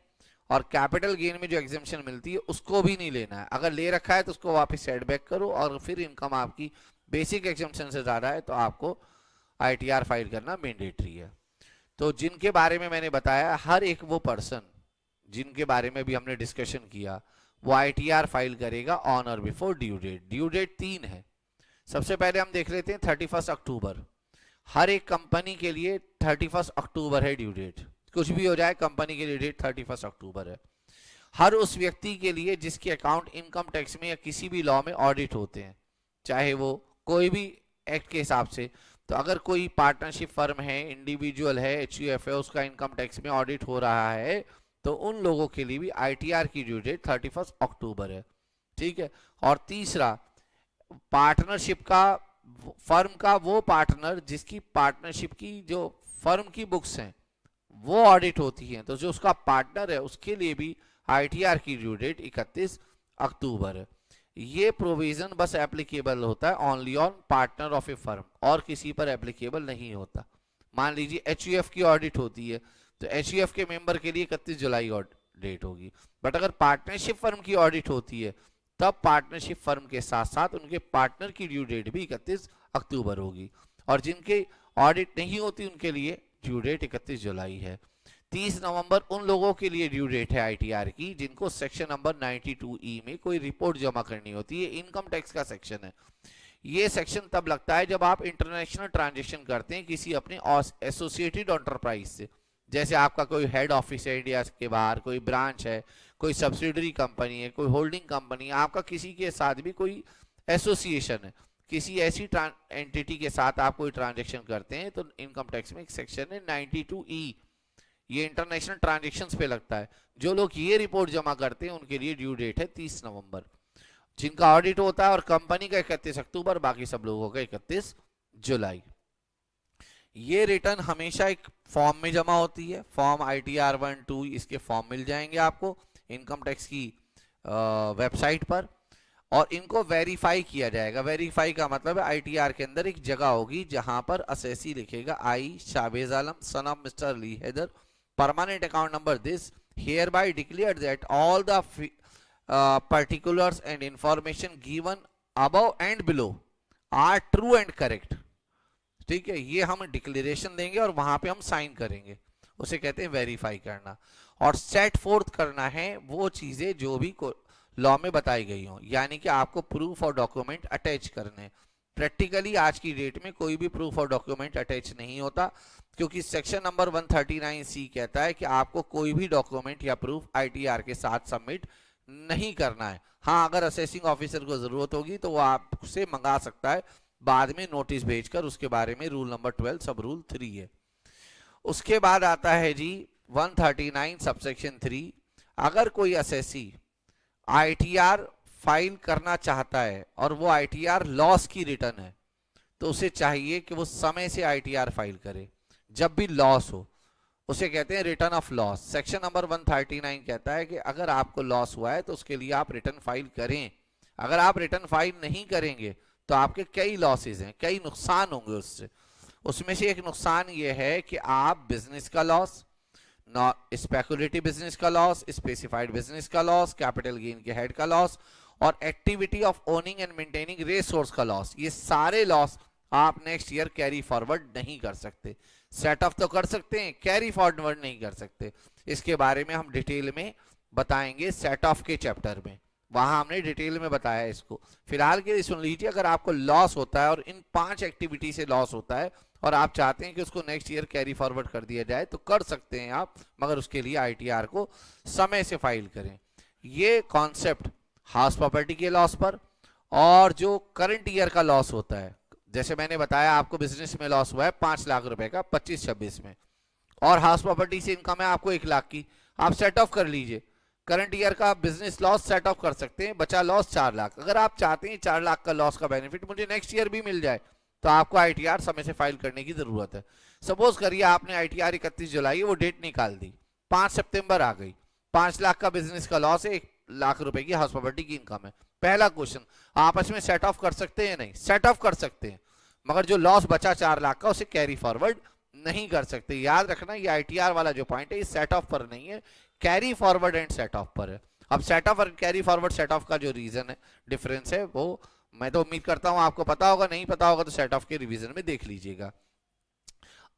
और कैपिटल गेन में जो एग्जेम्पशन मिलती है उसको भी नहीं लेना है। अगर ले रखा है तो उसको वापस सेट बैक करो, और फिर इनकम आपकी बेसिक एग्जेम्पशन से ज्यादा है तो आपको आईटीआर फाइल करना मैंडेटरी है। तो जिनके बारे में मैंने बताया, हर एक वो पर्सन जिनके बारे में भी हमने डिस्कशन किया वो आईटीआर फाइल करेगा ऑन और before due date. Due date 3 है। सबसे पहले हम देख लेते हैं 31 अक्टूबर। हर एक कंपनी के लिए 31 अक्टूबर है ड्यू डेट, कुछ भी हो जाए कंपनी के लिए डेट 31 अक्टूबर है। हर उस व्यक्ति के लिए जिसके अकाउंट इनकम टैक्स में या किसी भी लॉ में ऑडिट होते हैं, चाहे वो कोई भी एक्ट के हिसाब से, तो अगर कोई पार्टनरशिप फर्म है, इंडिविजुअल है, एचयूएफ है, उसका इनकम टैक्स में ऑडिट हो रहा है, तो उन लोगों के लिए भी आईटीआर की ड्यू डेट 31 अक्टूबर है, ठीक है। और तीसरा, पार्टनरशिप का, फर्म का वो पार्टनर जिसकी पार्टनरशिप की जो फर्म की बुक्स हैं वो ऑडिट होती हैं, तो जो उसका पार्टनर है उसके लिए भी आईटीआर की ड्यू डेट 31 अक्टूबर है। ये प्रोविजन बस एप्लीकेबल होता है only on partner of a firm, और किसी पर एप्लीकेबल नहीं होता। मान लीजिए एचयूएफ की ऑडिट होती है तो एचयूएफ के मेंबर के लिए 31 जुलाई डेट होगी, बट अगर पार्टनरशिप फर्म की ऑडिट होती है तब पार्टनरशिप फर्म के साथ साथ उनके पार्टनर की ड्यू डेट भी 31 अक्टूबर होगी, और जिनके ऑडिट नहीं होती उनके लिए ड्यू डेट 31 जुलाई है। 30 नवंबर उन लोगों के लिए ड्यू डेट है आईटीआर की जिनको सेक्शन नंबर 92E में कोई रिपोर्ट जमा करनी होती है। इनकम टैक्स का सेक्शन है। ये सेक्शन तब लगता है जब आप इंटरनेशनल ट्रांजैक्शन करते हैं किसी अपने एसोसिएटेड एंटरप्राइज से, जैसे आपका कोई हेड ऑफिस है इंडिया के बाहर, कोई ब्रांच है, कोई सब्सिडरी कंपनी है, कोई होल्डिंग कंपनी है, आपका किसी के साथ भी कोई एसोसिएशन है, किसी ऐसी एंटिटी के साथ आप कोई ट्रांजैक्शन करते हैं तो इनकम टैक्स में एक सेक्शन है 92E, ये इंटरनेशनल ट्रांजैक्शंस पे लगता है। जो लोग ये रिपोर्ट जमा करते हैं उनके लिए ड्यू डेट है 30 नवंबर, जिनका ऑडिट होता है और कंपनी का 31 अक्टूबर, बाकी सब लोगों का 31 जुलाई। ये रिटर्न हमेशा एक फॉर्म में जमा होती है, फॉर्म ITR 1-2 इसके फॉर्म मिल जाएंगे आपको इनकम टैक्स की वेबसाइट पर, और इनको वेरीफाई किया जाएगा। वेरीफाई का मतलब है ITR के अंदर एक जगह होगी जहां पर असेसी लिखेगा I Shabez Alam son of mister ली Haider, permanent account number this hereby declared that all the particulars and information given above and below are true and correct। ठीक है, ये हम डिक्लेरेशन देंगे और वहां पे हम साइन करेंगे, उसे कहते हैं वेरीफाई करना। और सेट फोर्थ करना है वो चीजें जो भी लॉ में बताई गई हो, यानी कि आपको प्रूफ और डॉक्यूमेंट अटैच करने। प्रैक्टिकली आज की डेट में कोई भी प्रूफ और डॉक्यूमेंट अटैच नहीं होता, क्योंकि सेक्शन नंबर 139C कहता है कि आपको कोई भी डॉक्यूमेंट या प्रूफ ITR के साथ सबमिट नहीं करना है। हाँ, अगर असेसिंग ऑफिसर को जरूरत होगी तो वो आपसे मंगा सकता है बाद में नोटिस भेजकर, उसके बारे में रूल नंबर 12 सब रूल 3 है। उसके बाद आता है जी 139 सबसेक्शन 3, अगर कोई असेसी ITR फाइल करना चाहता है और वो ITR लॉस की रिटर्न है तो उसे चाहिए कि वो समय से ITR फाइल करे। जब भी लॉस हो उसे कहते हैं return of loss. Section number 139 कहता है कि अगर आपको लॉस हुआ है तो उसके लिए आप रिटर्न फाइल करें। अगर आप रिटर्न फाइल नहीं करेंगे तो आपके कई लॉसेज हैं, कई नुकसान होंगे उससे। उसमें से एक नुकसान ये है कि आप बिजनेस का लॉस, स्पेकुलेटिव बिजनेस का लॉस, स्पेसिफाइड बिजनेस का लॉस, कैपिटल गेन के हेड का लॉस और activity of owning and maintaining resource का लॉस, ये सारे लॉस आप नेक्स्ट ईयर कैरी फॉरवर्ड नहीं कर सकते। सेट ऑफ तो कर सकते हैं, कैरी फॉरवर्ड नहीं कर सकते। इसके बारे में हम डिटेल में बताएंगे सेट ऑफ के चैप्टर में, वहां हमने डिटेल में बताया इसको। फिलहाल के लिए सुन लीजिए, अगर आपको लॉस होता है और इन 5 एक्टिविटी से लॉस होता है और आप चाहते हैं कि उसको नेक्स्ट ईयर कैरी फॉरवर्ड कर दिया जाए तो कर सकते हैं आप, मगर उसके लिए ITR को समय से फाइल करें। ये कॉन्सेप्ट हाउस प्रॉपर्टी के लॉस पर और जो करंट ईयर का लॉस होता है, जैसे मैंने बताया आपको बिजनेस में लॉस हुआ है 5 लाख रुपए का 25-26 में, और हाउस प्रॉपर्टी से इनकम है आपको 1 लाख की, आप सेट ऑफ कर लीजिए। करंट ईयर का बिजनेस लॉस सेट ऑफ कर सकते हैं, बचा लॉस 4 लाख। अगर आप चाहते हैं 4 लाख का लॉस का बेनिफिट मुझे नेक्स्ट ईयर भी मिल जाए तो आपको ITR समय से फाइल करने की जरूरत है। सपोज करिए आपने ITR 31 जुलाई वो डेट निकाल दी, 5 सितंबर आ गई, 5 लाख का बिजनेस का लॉस है, 1 लाख रुपए की हाउस प्रॉपर्टी की इनकम है। पहला क्वेश्चन, आपस में सेट ऑफ कर सकते हैं? नहीं, सेट ऑफ कर सकते हैं, मगर जो लॉस बचा 4 लाख का उसे कैरी फॉरवर्ड नहीं कर सकते। याद रखना ये ITR वाला जो पॉइंट है ये सेट ऑफ पर नहीं है, carry forward and set of पर है। अब सेट ऑफ और कैरी फॉरवर्ड सेट ऑफ का जो रीजन है, डिफरेंस है, वो मैं तो उम्मीद करता हूं आपको पता होगा, नहीं पता होगा तो सेट ऑफ के रिवीजन में देख लीजिएगा।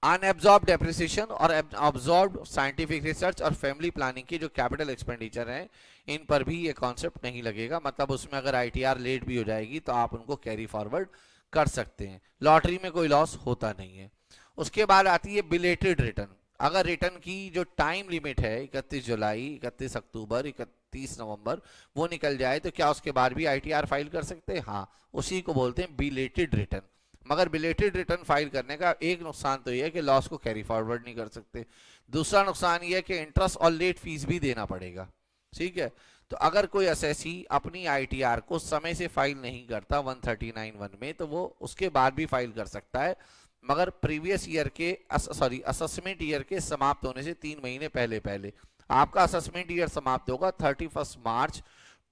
अनएब्जॉर्ब डेप्रिसिएशन और अब्जॉर्ब साइंटिफिक रिसर्च और फैमिली प्लानिंग की जो कैपिटल एक्सपेंडिचर हैं इन पर भी ये कॉन्सेप्ट नहीं लगेगा, मतलब उसमें अगर ITR लेट भी हो जाएगी तो आप उनको कैरी फॉरवर्ड कर सकते हैं। लॉटरी में कोई लॉस होता नहीं है। उसके बाद आती है बिलेटेड रिटर्न। अगर रिटर्न की जो टाइम लिमिट है 31 जुलाई, 31 अक्टूबर, 31 नवंबर वो निकल जाए तो क्या उसके बाद भी ITR फाइल कर सकते हैं? हाँ, उसी को बोलते हैं बिलेटेड रिटर्न। मगर बिलेटेड रिटर्न फाइल करने का एक नुकसान तो ये है कि लॉस को कैरी फॉरवर्ड नहीं कर सकते। दूसरा नुकसान ये है कि इंटरेस्ट और लेट फीस भी देना पड़ेगा। ठीक है, तो अगर कोई असेसी अपनी ITR को समय से फाइल नहीं करता 139(1) में तो वो उसके बाद भी फाइल कर सकता है, मगर प्रीवियस ईयर के असेसमेंट ईयर के समाप्त होने से 3 महीने पहले आपका असेसमेंट ईयर समाप्त होगा 31 मार्च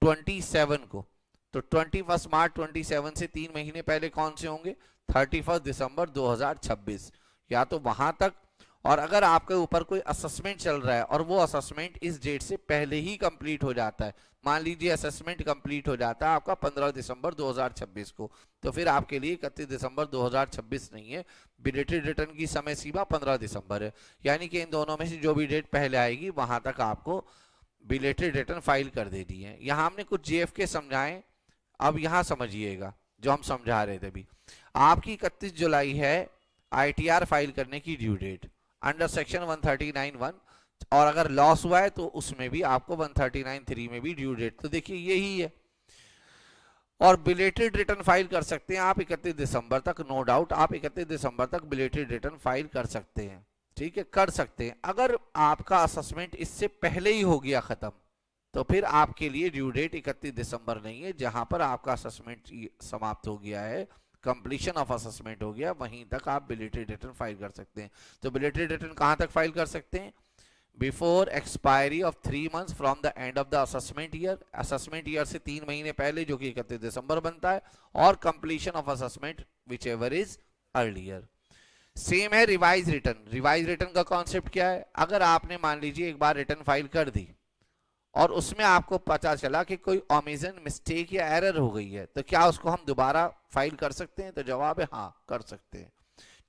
27 को। तो तो 21 मार्च 27 से 3 महीने पहले कौन से होंगे? 31 दिसंबर 2026, या तो वहां तक, और अगर आपके ऊपर कोई असेसमेंट चल रहा है और वो असेसमेंट इस डेट से पहले ही कंप्लीट हो जाता है, मान लीजिए असेसमेंट कंप्लीट हो जाता है आपका 15 दिसंबर 2026 को, तो फिर आपके लिए 31 दिसंबर 2026 नहीं है, बिलेटेड रिटर्न की समय सीमा 15 दिसंबर है। यानी कि इन दोनों में से जो भी डेट पहले आएगी वहां तक आपको बिलेटेड रिटर्न फाइल कर देनी है। यहाँ हमने कुछ जेएफके समझाए, अब यहाँ समझिएगा जो हम समझा रहे थे अभी। आपकी 31 जुलाई है आईटीआर फाइल करने की ड्यू डेट अंडर सेक्शन 139(1), और अगर लॉस हुआ है तो उसमें भी आपको 139(3) में भी ड्यू डेट, तो देखिए यही है। और बिलेटेड रिटर्न फाइल कर सकते हैं आप 31 दिसंबर तक, नो डाउट आप 31 दिसंबर तक बिलेटेड रिटर्न फाइल कर सकते हैं, ठीक है, कर सकते हैं। अगर आपका असेसमेंट इससे पहले ही हो गया खत्म, तो फिर आपके लिए ड्यू डेट 31 दिसंबर नहीं है, जहां पर आपका असेसमेंट समाप्त हो गया है, कंप्लीशन ऑफ असेसमेंट हो गया, वहीं तक आप बिलेटेड रिटर्न फाइल कर सकते हैं। तो बिलेटेड रिटर्न कहां तक फाइल कर सकते हैं? Before expiry of 3 months from the end of the assessment year, assessment year से 3 महीने पहले जो कि 31 दिसंबर बनता है, और completion of assessment whichever is earlier. Same है रिवाइज रिटर्न। रिवाइज रिटर्न का कॉन्सेप्ट क्या है? अगर आपने मान लीजिए एक बार रिटर्न फाइल कर दी और उसमें आपको पता चला कि कोई ओमिशन, मिस्टेक या एरर हो गई है, तो क्या उसको हम दोबारा फाइल कर सकते हैं? तो जवाब है हाँ, कर सकते हैं।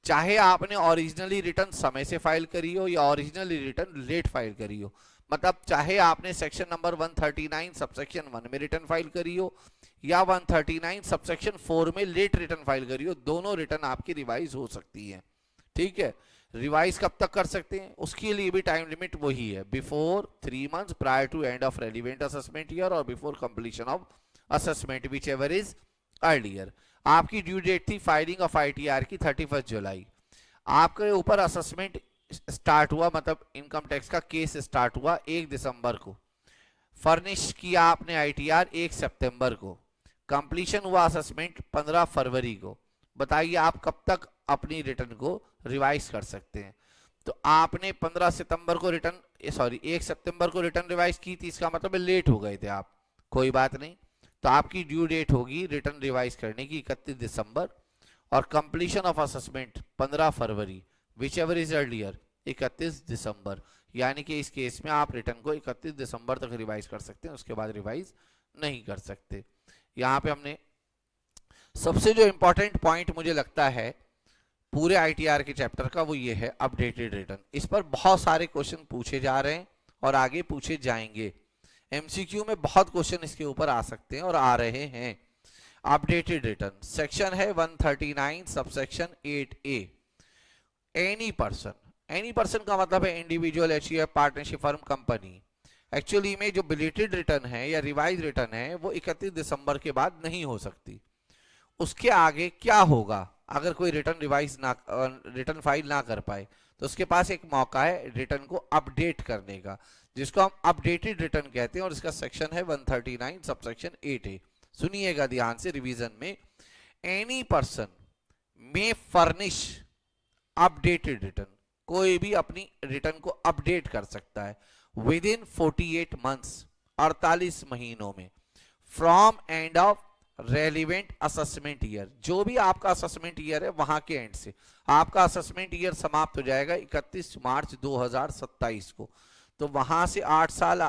चाहे आपने ओरिजिनली रिटर्न समय से फाइल करी हो या ओरिजिनली रिटर्न लेट फाइल करी हो, मतलब चाहे आपने सेक्शन नंबर 139 सबसेक्शन 1 में रिटर्न फाइल करी हो या 139 सबसेक्शन 4 में लेट रिटर्न फाइल करी हो, दोनों रिटर्न आपकी रिवाइज हो सकती है, ठीक है। रिवाइज कब तक कर सकते हैं? उसके लिए भी टाइम लिमिट वही है, before 3 months prior to end of relevant assessment year और before completion of assessment whichever is earlier. आपकी ड्यू डेट थी फाइलिंग ऑफ आईटीआर की 31 जुलाई। आपके ऊपर असेसमेंट स्टार्ट हुआ, मतलब इनकम टैक्स का केस स्टार्ट हुआ 1 दिसंबर को, फर्निश किया आपने आईटीआर 1 सितंबर को, कंप्लीशन हुआ असेसमेंट 15 फरवरी को। बताइए आप कब तक अपनी रिटर्न को रिवाइज कर सकते हैं? तो आपने 15 सितंबर को रिटर्न, 1 सितंबर को रिटर्न रिवाइज की थी, इसका मतलब लेट हो गए थे आप, कोई बात नहीं। तो आपकी ड्यू डेट होगी रिटर्न रिवाइज करने की 31 दिसंबर, और completion of assessment 15 February, which ever is earlier 31 दिसंबर। यानी कि इस केस में आप रिटर्न को 31 दिसंबर तक रिवाइज कर सकते हैं, उसके बाद रिवाइज नहीं कर सकते। यहाँ पे हमने सबसे जो इंपॉर्टेंट पॉइंट मुझे लगता है पूरे आईटीआर के चैप्टर का, वो ये है अपडेटेड रिटर्न। इस पर बहुत सारे क्वेश्चन पूछे जा रहे हैं और आगे पूछे जाएंगे, एमसीक्यू में बहुत क्वेश्चन इसके ऊपर आ सकते हैं और आ रहे हैं। अपडेटेड रिटर्न सेक्शन है 139 सबसेक्शन 8A। एनी पर्सन का मतलब है individual, HUF, partnership, firm, company. Actually में जो बिलेटेड रिटर्न है या रिवाइज रिटर्न है वो 31 दिसंबर के बाद नहीं हो सकती। उसके आगे क्या होगा अगर कोई रिटर्न फाइल ना कर पाए? तो उसके पास एक मौका है रिटर्न को अपडेट करने का, जिसको हम अपडेटेड रिटर्न कहते हैं, और इसका सेक्शन है 139 सबसेक्शन 8A। सुनिएगा ध्यान से रिवीजन में, एनी पर्सन में फर्निश अपडेटेड रिटर्न, कोई भी अपनी रिटर्न को अपडेट कर सकता है विद इन 48 मंथ्स, 48 महीनों में, from and of relevant assessment year. जो भी आपका असेसमेंट ईयर है वहां के एंड से, आपका असेसमेंट ईयर समाप्त हो जाएगा 31 मार्च 2027 को, तो वहां से 8 साल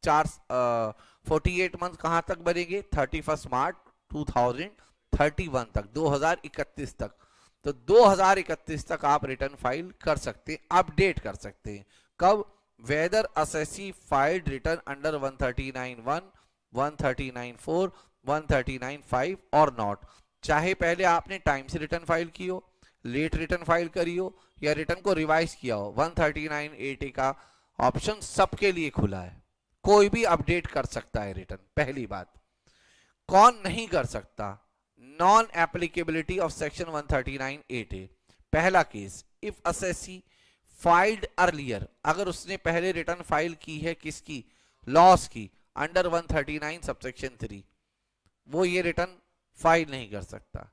48 मंथ कहां तक बनेंगे? 31 मार्च 2031 तक, 2031 तक। तो 2031 तक आप रिटर्न फाइल कर सकते हैं, अपडेट कर सकते हैं। कब? Whether assessee filed return under 139(1), 139(4), 139(5) और नॉट। चाहे पहले आपने टाइम से रिटर्न फाइल की हो, लेट रिटर्न फाइल करी हो, या रिटर्न को रिवाइज किया हो, 139(8) का ऑप्शन सबके लिए खुला है, कोई भी अपडेट कर सकता है रिटर्न। पहली बात। कौन नहीं कर सकता? Non applicability of section 139(8)A। पहला case, if assessee filed earlier, अगर उसने पहले रिटर्न फाइल की है किसकी? लॉस की, अंडर 139 सबसेक्शन 3, वो ये रिटर्न फाइल नहीं कर सकता।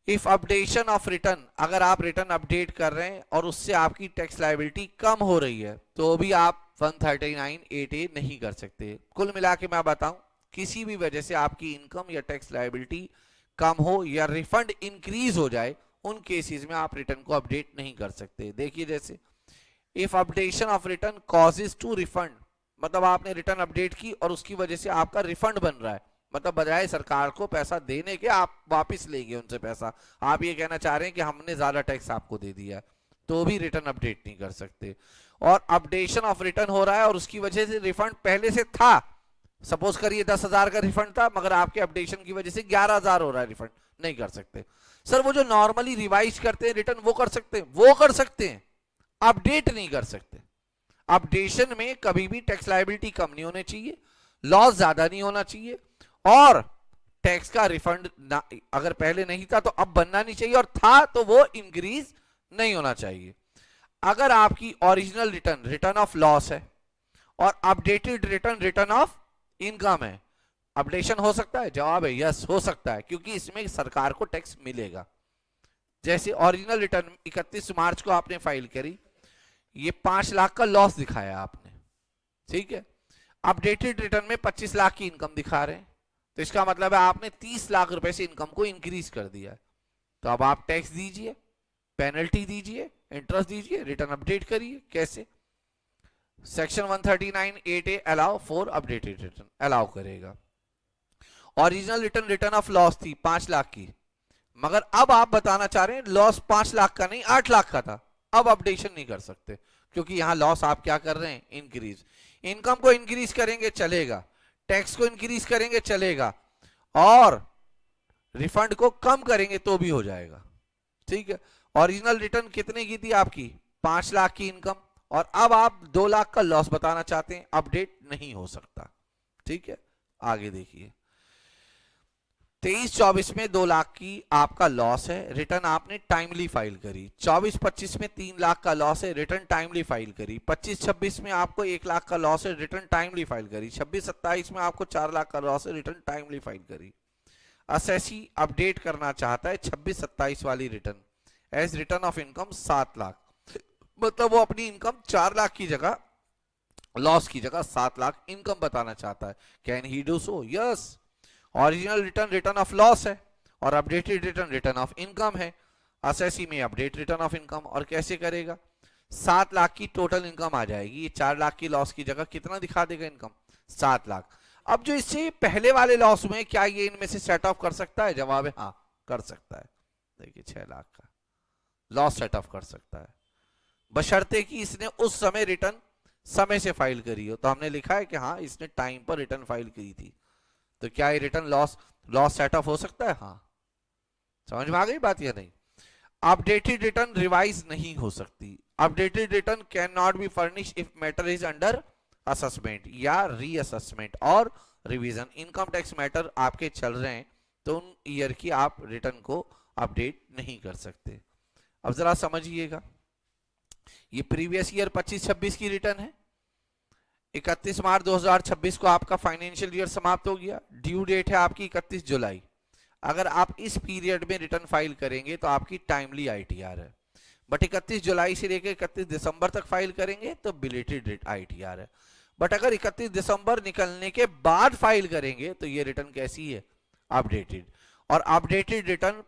इफ अपडेशन ऑफ रिटर्न, अगर आप रिटर्न अपडेट कर रहे हैं और उससे आपकी टैक्स लायबिलिटी कम हो रही है, तो भी आप 139(8)A नहीं कर सकते। कुल मिला के मैं बताऊं किसी भी वजह से आपकी इनकम या टैक्स लायबिलिटी कम हो या रिफंड इंक्रीज हो जाए, उन केसेस में आप रिटर्न को अपडेट नहीं कर सकते। देखिए जैसे if updation of return causes to refund, मतलब आपने रिटर्न अपडेट की और उसकी वजह से आपका रिफंड बन रहा है, मतलब बजाय सरकार को पैसा देने के आप वापस ले गए उनसे पैसा, आप ये कहना चाह रहे हैं कि हमने ज्यादा टैक्स आपको दे दिया, तो भी रिटर्न अपडेट नहीं कर सकते। और अपडेशन ऑफ रिटर्न हो रहा है और उसकी वजह से रिफंड पहले से था, सपोज करिए 10,000 का रिफंड था मगर आपके अपडेशन की वजह से 11,000 हो रहा है रिफंड, नहीं कर सकते। सर वो जो नॉर्मली रिवाइज करते हैं रिटर्न वो कर सकते हैं, वो कर सकते हैं, अपडेट नहीं कर सकते। अपडेशन में कभी भी टैक्स लायबिलिटी कम नहीं होनी चाहिए, लॉस ज्यादा नहीं होना चाहिए, और टैक्स का रिफंड अगर पहले नहीं था तो अब बनना नहीं चाहिए, और था तो वो इंक्रीज नहीं होना चाहिए। अगर आपकी original return return of loss है और updated return return of income है, अपडेशन हो सकता है? जवाब है यस, हो सकता है, क्योंकि इसमें सरकार को टैक्स मिलेगा। जैसे ओरिजिनल रिटर्न 31 मार्च को आपने फाइल करी, ये 5 लाख का लॉस दिखाया आपने, ठीक है। अपडेटेड रिटर्न में 25 लाख की इनकम दिखा रहे हैं, तो इसका मतलब है आपने 30 लाख रुपए से इनकम को इंक्रीज कर दिया है। तो अब आप टैक्स दीजिए, पेनल्टी दीजिए, इंटरेस्ट दीजिए, रिटर्न अपडेट करिए। कैसे? Section 139(8)(a) allow for updated return allow करेगा। Original return return of loss थी 5 लाख की, मगर अब आप बताना चाह रहे हैं लॉस 5 लाख का नहीं 8 लाख का था, अब अपडेशन नहीं कर सकते, क्योंकि यहां लॉस आप क्या कर रहे हैं? इंक्रीज। इनकम को इंक्रीज करेंगे चलेगा, टैक्स को इंक्रीज करेंगे चलेगा, और रिफंड को कम करेंगे तो भी हो जाएगा, ठीक है। ओरिजिनल रिटर्न कितने की थी आपकी? 5 लाख की इनकम, और अब आप 2 लाख का लॉस बताना चाहते हैं, अपडेट नहीं हो सकता, ठीक है। आगे देखिए 23-24 में 2 लाख की आपका लॉस है, रिटर्न आपने टाइमली फाइल करी। 24-25 में 3 लाख का लॉस है, रिटर्न टाइमली फाइल करी। 25-26 में आपको 1 लाख का लॉस है, रिटर्न टाइमली फाइल करी। 26-27 में आपको 4 लाख का लॉस है, रिटर्न टाइमली फाइल करी। असेसी अपडेट करना चाहता है 26-27 वाली return as return of income 7 lakh, मतलब वो अपनी इनकम 4 लाख की जगह, लॉस की जगह 7 लाख इनकम बताना चाहता है। Can he do so? Yes. Original return return of loss है और updated return return of income है। असेसी में अपडेट रिटर्न ऑफ इनकम, और कैसे करेगा? 7 लाख की टोटल इनकम आ जाएगी, ये 4 लाख की लॉस की जगह कितना दिखा देगा इनकम? 7 लाख। अब जो इससे पहले वाले लॉस में क्या ये इनमें से सेट ऑफ कर सकता है? जवाब है हाँ, कर सकता है। देखिए 6 लाख का लॉस सेट ऑफ कर सकता है, बशर्ते कि इसने उस समय रिटर्न समय से फाइल करी हो। तो हमने लिखा है कि हाँ इसने टाइम पर रिटर्न फाइल की थी, तो क्या ये रिटर्न लॉस सेट ऑफ हो सकता है? हाँ। समझ में आ गई बात या नहीं? अपडेटेड रिटर्न रिवाइज नहीं हो सकती। Updated return can not be furnish if matter is under assessment या रीअसेसमेंट और रिवीजन। इनकम टैक्स मैटर आपके चल रहे हैं तो उन ईयर की आप रिटर्न को अपडेट नहीं कर सकते। अब जरा समझिएगा, ये प्रीवियस ईयर 25-26 की रिटर्न है। 31 मार्च 2026 को आपका फाइनेंशियल ईयर समाप्त हो गया, ड्यू डेट है आपकी 31 जुलाई। अगर आप इस पीरियड में रिटर्न फाइल करेंगे तो आपकी टाइमली आईटीआर है, बट 31 जुलाई से लेकर 31 दिसंबर तक फाइल करेंगे तो बिलेटेड आईटीआर है। बट अगर 31 दिसंबर निकलने के बाद फाइल करेंगे तो ये रिटर्न कैसी है? अपडेटेड। और अपडेटेड रिटर्न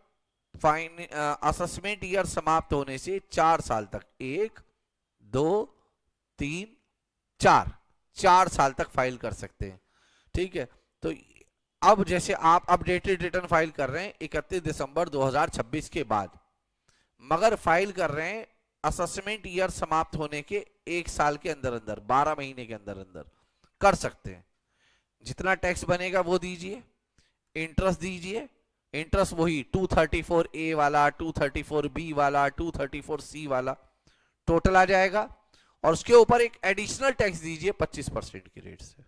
असेसमेंट ईयर समाप्त होने से 4 साल तक, 1 2 3 4 साल तक फाइल कर सकते हैं, ठीक है। तो अब जैसे आप अपडेटेड रिटर्न फाइल कर रहे हैं 31 दिसंबर 2026 के बाद, मगर फाइल कर रहे हैं असेसमेंट ईयर समाप्त होने के 1 साल के अंदर अंदर, 12 महीने के अंदर अंदर कर सकते हैं। जितना टैक्स बनेगा वो दीजिए, इंटरेस्ट दीजिए, इंटरेस्ट वही 234A वाला, 234B वाला, 234C वाला टोटल आ जाएगा, और उसके ऊपर एक एडिशनल टैक्स दीजिए 25% की रेट से,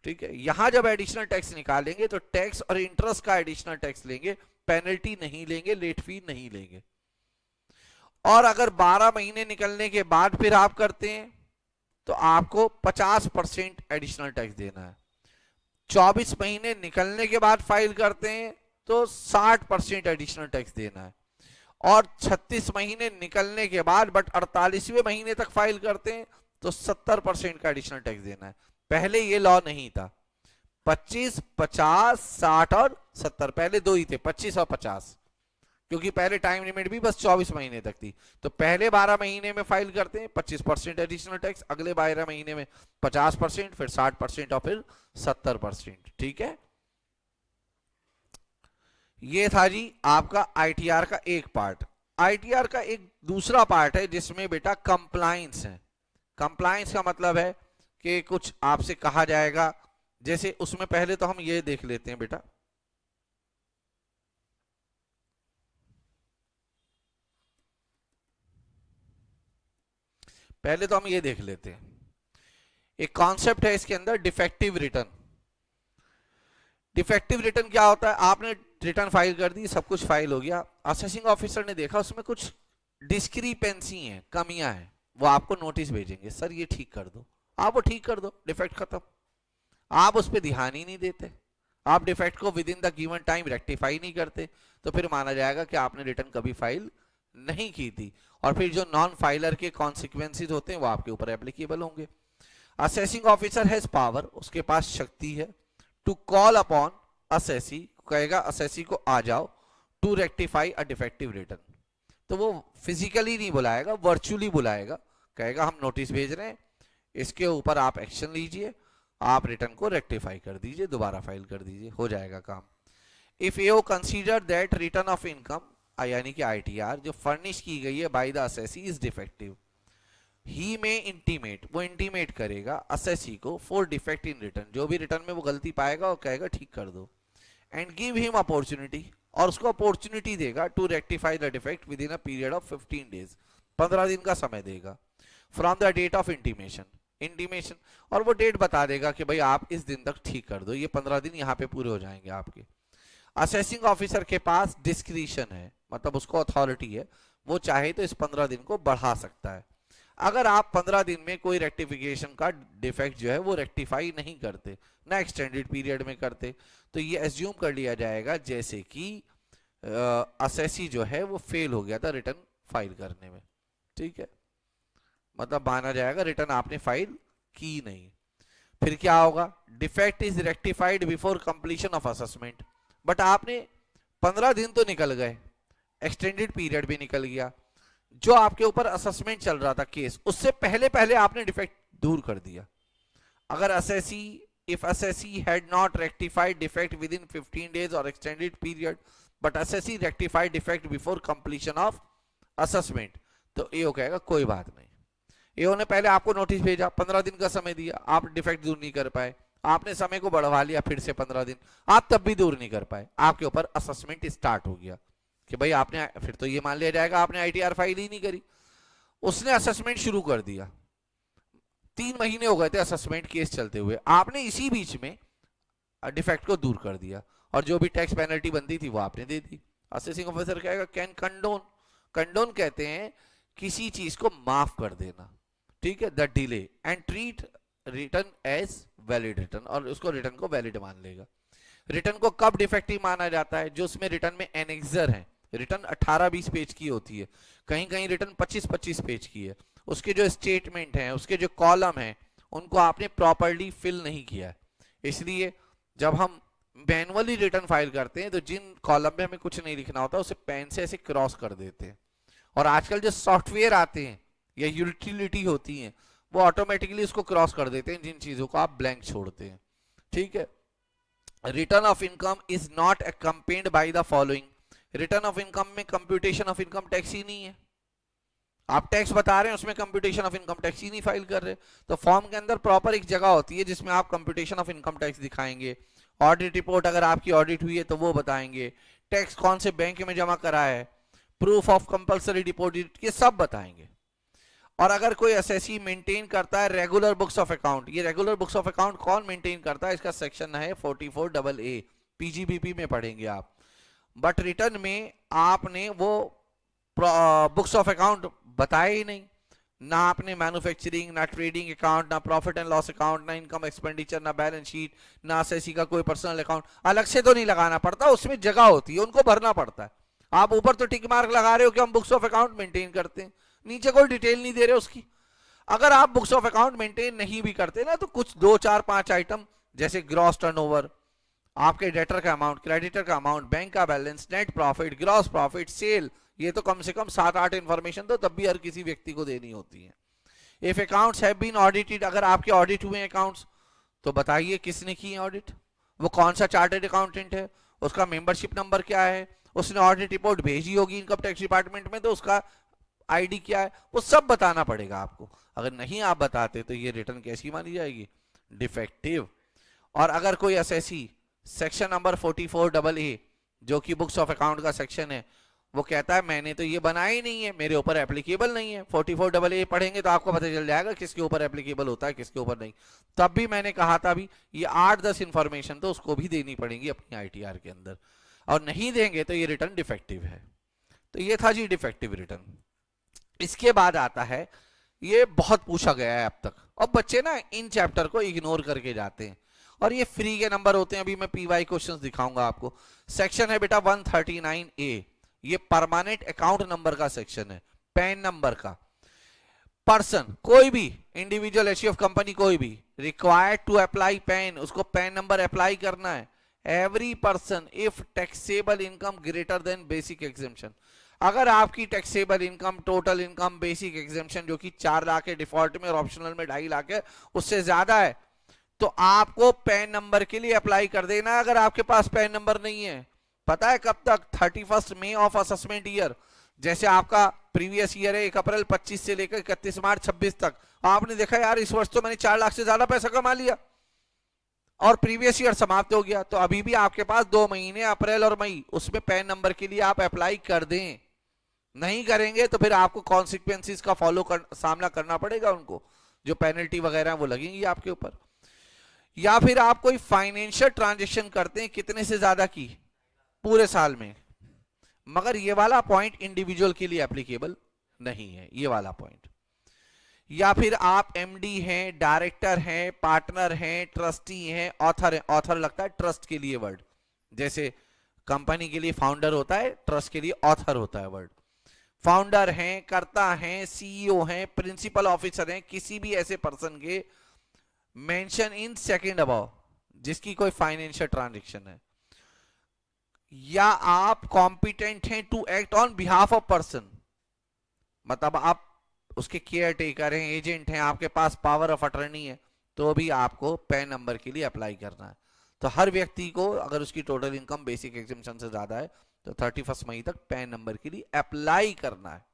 ठीक है। यहां जब एडिशनल टैक्स निकालेंगे तो टैक्स और इंटरेस्ट का एडिशनल टैक्स लेंगे, पेनल्टी नहीं लेंगे, लेट फी नहीं लेंगे। और अगर 12 महीने निकलने के बाद फिर आप करते हैं तो आपको 50% एडिशनल टैक्स देना है। 24 महीने निकलने के बाद फाइल करते हैं तो 60% एडिशनल टैक्स देना है, और 36 महीने निकलने के बाद बट 48वें महीने तक फाइल करते हैं तो 70% का एडिशनल टैक्स देना है। पहले ये लॉ नहीं था, 25, 50, 60 और 70, पहले दो ही थे 25 और 50, क्योंकि पहले टाइम लिमिट भी बस 24 महीने तक थी। तो पहले 12 महीने में फाइल करते हैं 25% एडिशनल टैक्स, अगले 12 महीने में 50%, फिर 60% और फिर 70%। ठीक है, ये था जी आपका आईटीआर का एक पार्ट। आईटीआर का एक दूसरा पार्ट है जिसमें बेटा कंप्लायंस है। कंप्लायंस का मतलब है कि कुछ आपसे कहा जाएगा, जैसे उसमें पहले तो हम ये देख लेते हैं बेटा, पहले तो हम ये देख लेते हैं, एक कॉन्सेप्ट है इसके अंदर डिफेक्टिव रिटर्न। डिफेक्टिव रिटर्न क्या होता है, आपने रिटर्न फाइल कर दी, सब कुछ फाइल हो गया, असेसिंग ऑफिसर ने देखा उसमें कुछ डिस्क्रिपेंसी है, कमियां हैं, वो आपको नोटिस भेजेंगे, सर ये ठीक कर दो, आप वो ठीक कर दो, डिफेक्ट खत्म। आप उस पर ध्यान ही नहीं देते, आप डिफेक्ट को with in the given time rectify नहीं करते, तो फिर माना जाएगा कि आपने रिटर्न कभी फाइल नहीं की थी, और फिर जो नॉन फाइलर के कॉन्सिक्वेंसेज होते हैं वो आपके ऊपर एप्लीकेबल होंगे। असेसिंग ऑफिसर हैज पावर, उसके पास शक्ति है, टू कॉल अपॉन असेसी, कहेगा असेसी को आ जाओ, to rectify a defective return. तो वो फिजिकली नहीं बुलाएगा, वर्चुअली बुलाएगा, कहेगा हम नोटिस भेज रहे हैं, इसके ऊपर आप एक्शन लीजिए, आप रिटर्न को रेक्टिफाई कर दीजिए, दोबारा फाइल कर दीजिए, हो जाएगा काम। If AO consider that return of income, यानी कि आईटीआर जो फर्निश की गई है by the assessee is defective, he may intimate, वो इंटीमेट करेगा असेसी को फॉर डिफेक्ट इन रिटर्न, जो भी रिटर्न में वो गलती पाएगा वो कहेगा ठीक कर दो, एंड गिव हिम अपॉर्चुनिटी, और उसको अपॉर्चुनिटी देगा to rectify the defect within a period of 15 days, 15 दिन का समय देगा, from the date of intimation, intimation, और वो डेट बता देगा कि भाई आप इस दिन तक ठीक कर दो, ये 15 दिन यहाँ पे पूरे हो जाएंगे आपके। असेसिंग ऑफिसर के पास डिस्क्रिशन है, मतलब उसको अथॉरिटी है, वो चाहे तो इस 15 दिन को बढ़ा सकता है। अगर आप 15 दिन में कोई रेक्टिफिकेशन का डिफेक्ट जो है वो रेक्टिफाई नहीं करते, ना एक्सटेंडेड पीरियड में करते, तो ये एज्यूम कर लिया जाएगा जैसे कि असेसी जो है वो फेल हो गया था रिटर्न फाइल करने में। ठीक है, मतलब माना जाएगा रिटर्न आपने फाइल की नहीं। फिर क्या होगा, defect is rectified before completion of assessment, but आपने 15 दिन तो निकल गए, एक्सटेंडेड पीरियड भी निकल गया, जो आपके ऊपर असेसमेंट चल रहा था केस, उससे पहले पहले आपने डिफेक्ट दूर कर दिया। अगर assessee, if assessee had not rectified defect within 15 days और extended period, but assessee rectified defect before completion of assessment, तो एओ कहेगा कोई बात नहीं, एओ ने पहले आपको नोटिस भेजा, 15 दिन का समय दिया, आप डिफेक्ट दूर नहीं कर पाए, आपने समय को बढ़वा लिया फिर से 15 दिन, आप तब भी दूर नहीं कर पाए, आपके ऊपर असेसमेंट स्टार्ट हो गया कि भाई आपने, फिर तो ये मान लिया जाएगा आपने आईटीआर फाइल ही नहीं करी, उसने असेसमेंट शुरू कर दिया, 3 महीने हो गए थे असेसमेंट केस चलते हुए, आपने इसी बीच में डिफेक्ट को दूर कर दिया, और जो भी टैक्स पेनल्टी बनती थी वो आपने दे दी। असेसिंग ऑफिसर कहेगा कैन कंडोन, कंडोन कहते हैं किसी चीज को माफ कर देना, ठीक है, the delay, and treat return as valid return, और उसको रिटर्न को वैलिड मान लेगा। रिटर्न को कब डिफेक्टिव माना जाता है, जो उसमें रिटर्न में एनेक्सर है, रिटर्न 18-20 पेज की होती है, कहीं कहीं रिटर्न 25-25 पेज की है, उसके जो स्टेटमेंट हैं, उसके जो कॉलम हैं, उनको आपने प्रॉपर्ली फिल नहीं किया है, इसलिए जब हम मैनुअली रिटर्न फाइल करते हैं तो जिन कॉलम में हमें कुछ नहीं लिखना होता उसे पेन से ऐसे क्रॉस कर देते हैं, और आजकल जो सॉफ्टवेयर आते हैं या यूटिलिटी होती हैं वो ऑटोमेटिकली उसको क्रॉस कर देते हैं जिन चीजों को आप ब्लैंक छोड़ते हैं। ठीक है, return of income is not accompanied by the following, return of income में कंप्यूटेशन ऑफ इनकम टैक्स ही नहीं है, आप टैक्स बता रहे हैं उसमें कंप्यूटेशन ऑफ इनकम टैक्स ही नहीं फाइल कर रहे, तो फॉर्म के अंदर प्रॉपर एक जगह होती है जिसमें आप कंप्यूटेशन ऑफ इनकम टैक्स दिखाएंगे, ऑडिट रिपोर्ट अगर आपकी ऑडिट हुई है तो वो बताएंगे, टैक्स कौन से बैंक में जमा करा है, प्रूफ ऑफ कंपलसरी डिपॉजिट, ये सब बताएंगे। और अगर कोई असेसी मेंटेन करता है रेगुलर बुक्स ऑफ अकाउंट, ये रेगुलर बुक्स ऑफ अकाउंट कौन मेंटेन करता है, इसका सेक्शन है 44AA, पीजीबीपी में पढ़ेंगे आप, बट रिटर्न में आपने वो बुक्स ऑफ अकाउंट बताया ही नहीं, ना आपने मैन्युफैक्चरिंग, ना ट्रेडिंग अकाउंट, ना प्रॉफिट एंड लॉस अकाउंट, ना इनकम एक्सपेंडिचर, ना बैलेंस शीट, ना असेसी का कोई पर्सनल अकाउंट, अलग से तो नहीं लगाना पड़ता, उसमें जगह होती है उनको भरना पड़ता है। आप ऊपर तो टिक मार्क लगा रहे हो कि हम बुक्स ऑफ अकाउंट मेंटेन करते हैं, नीचे कोई डिटेल नहीं दे रहे उसकी। अगर आप बुक्स ऑफ अकाउंट मेंटेन नहीं भी करते ना तो कुछ 2, 4, 5 आइटम जैसे ग्रॉस टर्नओवर, आपके डेटर का अमाउंट, क्रेडिटर का अमाउंट, बैंक का balance, net profit, gross profit, sale, ये तो कम से कम 7-8 इंफॉर्मेशन तो तब भी हर किसी व्यक्ति को देनी होती है। If accounts have been audited, अगर आपके ऑडिट हुए अकाउंट्स तो बताइए किसने की है ऑडिट, वो कौन सा चार्टर्ड अकाउंटेंट है, उसका मेंबरशिप नंबर क्या है, उसने ऑडिट रिपोर्ट भेजी होगी इनकम टैक्स डिपार्टमेंट में तो उसका आईडी क्या है, वो सब बताना पड़ेगा आपको। अगर नहीं आप बताते तो ये रिटर्न कैसी मानी जाएगी, डिफेक्टिव। और अगर कोई एसएससी सेक्शन नंबर 44AA जो कि बुक्स ऑफ अकाउंट का सेक्शन है, वो कहता है मैंने तो ये बनाया ही नहीं है, मेरे ऊपर एप्लीकेबल नहीं है, 44AA पढ़ेंगे तो आपको पता चल जाएगा किसके ऊपर एप्लीकेबल होता है किसके ऊपर नहीं। तब भी मैंने कहा था भी ये 8-10 इंफॉर्मेशन तो उसको भी देनी पड़ेगी अपनी आईटीआर के अंदर, और नहीं देंगे तो ये रिटर्न डिफेक्टिव है। तो ये था जी डिफेक्टिव रिटर्न। इसके बाद आता है, ये बहुत पूछा गया है अब तक, और बच्चे ना इन चैप्टर को इग्नोर करके जाते हैं, और ये फ्री के नंबर होते हैं। अभी मैं पीवाई क्वेश्चंस दिखाऊंगा आपको। सेक्शन है बेटा 139A, ये परमानेंट अकाउंट नंबर का सेक्शन है, पैन नंबर का। पर्सन, कोई भी इंडिविजुअल एचयूएफ कंपनी कोई भी रिक्वायर्ड टू अप्लाई पैन, उसको पैन नंबर अप्लाई करना है। Every person if taxable income greater than basic exemption, अगर आपकी taxable income, total income, basic exemption जो कि 4 लाख है डिफॉल्ट में और ऑप्शनल में 2.5 लाख है, उससे ज्यादा है तो आपको पैन नंबर के लिए अप्लाई कर देना है। अगर आपके पास पैन नंबर नहीं है, पता है कब तक, 31 मई ऑफ असेसमेंट ईयर। जैसे आपका प्रीवियस ईयर है 1 अप्रैल 25 से लेकर 31 मार्च 26 तक, आपने देखा यार इस वर्ष तो मैंने 4 लाख से ज्यादा पैसा कमा लिया और प्रीवियस ईयर समाप्त हो गया, तो अभी भी आपके पास 2 महीने अप्रैल और मई, उसमें पैन नंबर के लिए आप अप्लाई कर दें। नहीं करेंगे तो फिर आपको कॉन्सिक्वेंसेस का सामना करना पड़ेगा, उनको जो पेनल्टी वगैरह वो लगेंगी आपके ऊपर। या फिर आप कोई फाइनेंशियल ट्रांजेक्शन करते हैं कितने से ज्यादा की पूरे साल में, मगर ये वाला पॉइंट इंडिविजुअल के लिए एप्लीकेबल नहीं है, ये वाला पॉइंट। या फिर आप एमडी हैं, डायरेक्टर हैं, पार्टनर हैं, ट्रस्टी हैं, ऑथर हैं। ऑथर लगता है ट्रस्ट के लिए वर्ड, जैसे कंपनी के लिए फाउंडर होता है, ट्रस्ट के लिए ऑथर होता है वर्ड। फाउंडर हैं, कर्ता हैं, सीईओ हैं, प्रिंसिपल ऑफिसर हैं, किसी भी ऐसे पर्सन के मेंशन इन सेकंड अबव जिसकी कोई फाइनेंशियल ट्रांजैक्शन है। या आप कॉम्पिटेंट हैं to act on behalf of person, मतलब आप उसके केयर टेकर हैं, एजेंट हैं, आपके पास पावर ऑफ अटर्नी है, तो भी आपको पैन नंबर के लिए अप्लाई करना है। तो हर व्यक्ति को अगर उसकी टोटल इनकम बेसिक एग्जेम्पशन से ज्यादा है तो 31 मई तक पैन नंबर के लिए अप्लाई करना है।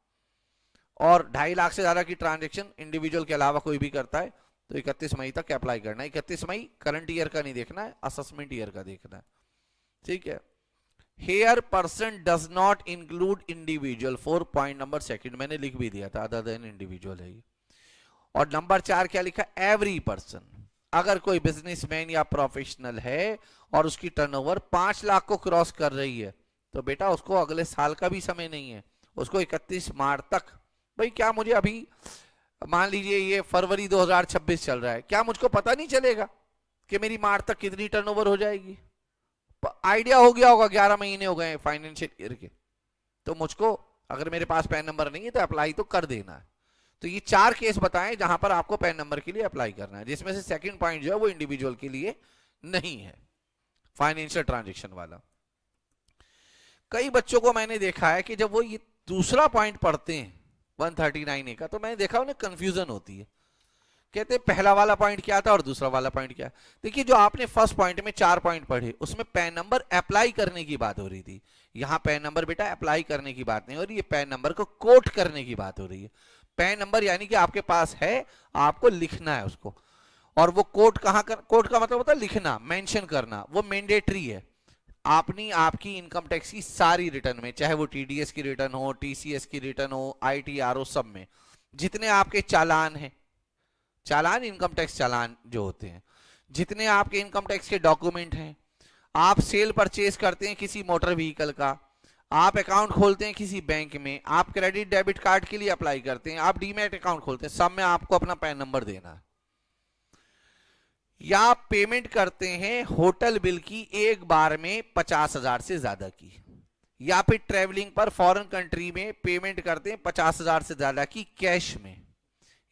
और 2.5 लाख से ज्यादा की ट्रांजैक्शन इंडिविजुअल के अलावा कोई भी करता है तो 31 मई तक अप्लाई करना है। 31 मई करंट ईयर का नहीं देखना है, असेसमेंट ईयर का देखना है, ठीक है। Here person does not include individual, 4 point number second मैंने लिख भी दिया था, अदर देन इंडिविजुअल है ये। और नंबर 4 क्या लिखा, एवरी पर्सन। अगर कोई बिजनेसमैन या प्रोफेशनल है और उसकी टर्नओवर 5 लाख को क्रॉस कर रही है तो बेटा उसको अगले साल का भी समय नहीं है, उसको 31 मार्च तक, भाई क्या मुझे अभी मान लीजिए ये फरवरी 2026 चल रहा है, क्या मुझको पता नहीं चलेगा कि मेरी मार्च तक कितनी टर्नओवर हो जाएगी? आइडिया हो गया होगा, 11 महीने हो गए फाइनेंशियल ईयर के, तो मुझको अगर मेरे पास पैन नंबर नहीं है तो अप्लाई तो कर देना है। तो ये 4 केस बताएं जहां पर आपको पैन नंबर के लिए अप्लाई करना है, जिसमें से सेकंड पॉइंट जो है वो इंडिविजुअल के लिए नहीं है, फाइनेंशियल ट्रांजैक्शन वाला। कई बच्चों को मैंने देखा है कि जब वो ये दूसरा पॉइंट पढ़ते हैं 139A का, तो मैंने देखा उन्हें कंफ्यूजन होती है, कहते हैं पहला वाला पॉइंट क्या था और दूसरा वाला पॉइंट क्या। देखिए जो आपने फर्स्ट पॉइंट में 4 पॉइंट पढ़े उसमें पैन नंबर अप्लाई करने की बात हो रही थी, यहां पैन नंबर बेटा अप्लाई करने की बात नहीं हो रही है, पैन नंबर को कोट करने की बात हो रही है। पैन नंबर यानी कि आपके पास है, आपको लिखना है उसको, और वो कोट कहां कर, कोट का मतलब होता है लिखना, मेंशन करना, वो मैंडेटरी है। आपकी इनकम टैक्स की सारी रिटर्न में, चाहे वो टीडीएस की रिटर्न हो, टीसीएस की रिटर्न हो, आईटीआर हो, सब में जितने आपके चालान हैं, चालान इनकम टैक्स चालान जो होते हैं, जितने आपके इनकम टैक्स के डॉक्यूमेंट हैं, आप सेल परचेज करते हैं किसी मोटर व्हीकल का, आप अकाउंट खोलते हैं किसी बैंक में, आप क्रेडिट डेबिट कार्ड के लिए अप्लाई करते हैं, आप डीमैट अकाउंट खोलते हैं, सब में आपको अपना पैन नंबर देना है। या आप पेमेंट करते हैं होटल बिल की एक बार में 50,000 से ज्यादा की, या फिर ट्रेवलिंग पर फॉरेन कंट्री में पेमेंट करते हैं 50,000 से ज्यादा की कैश में,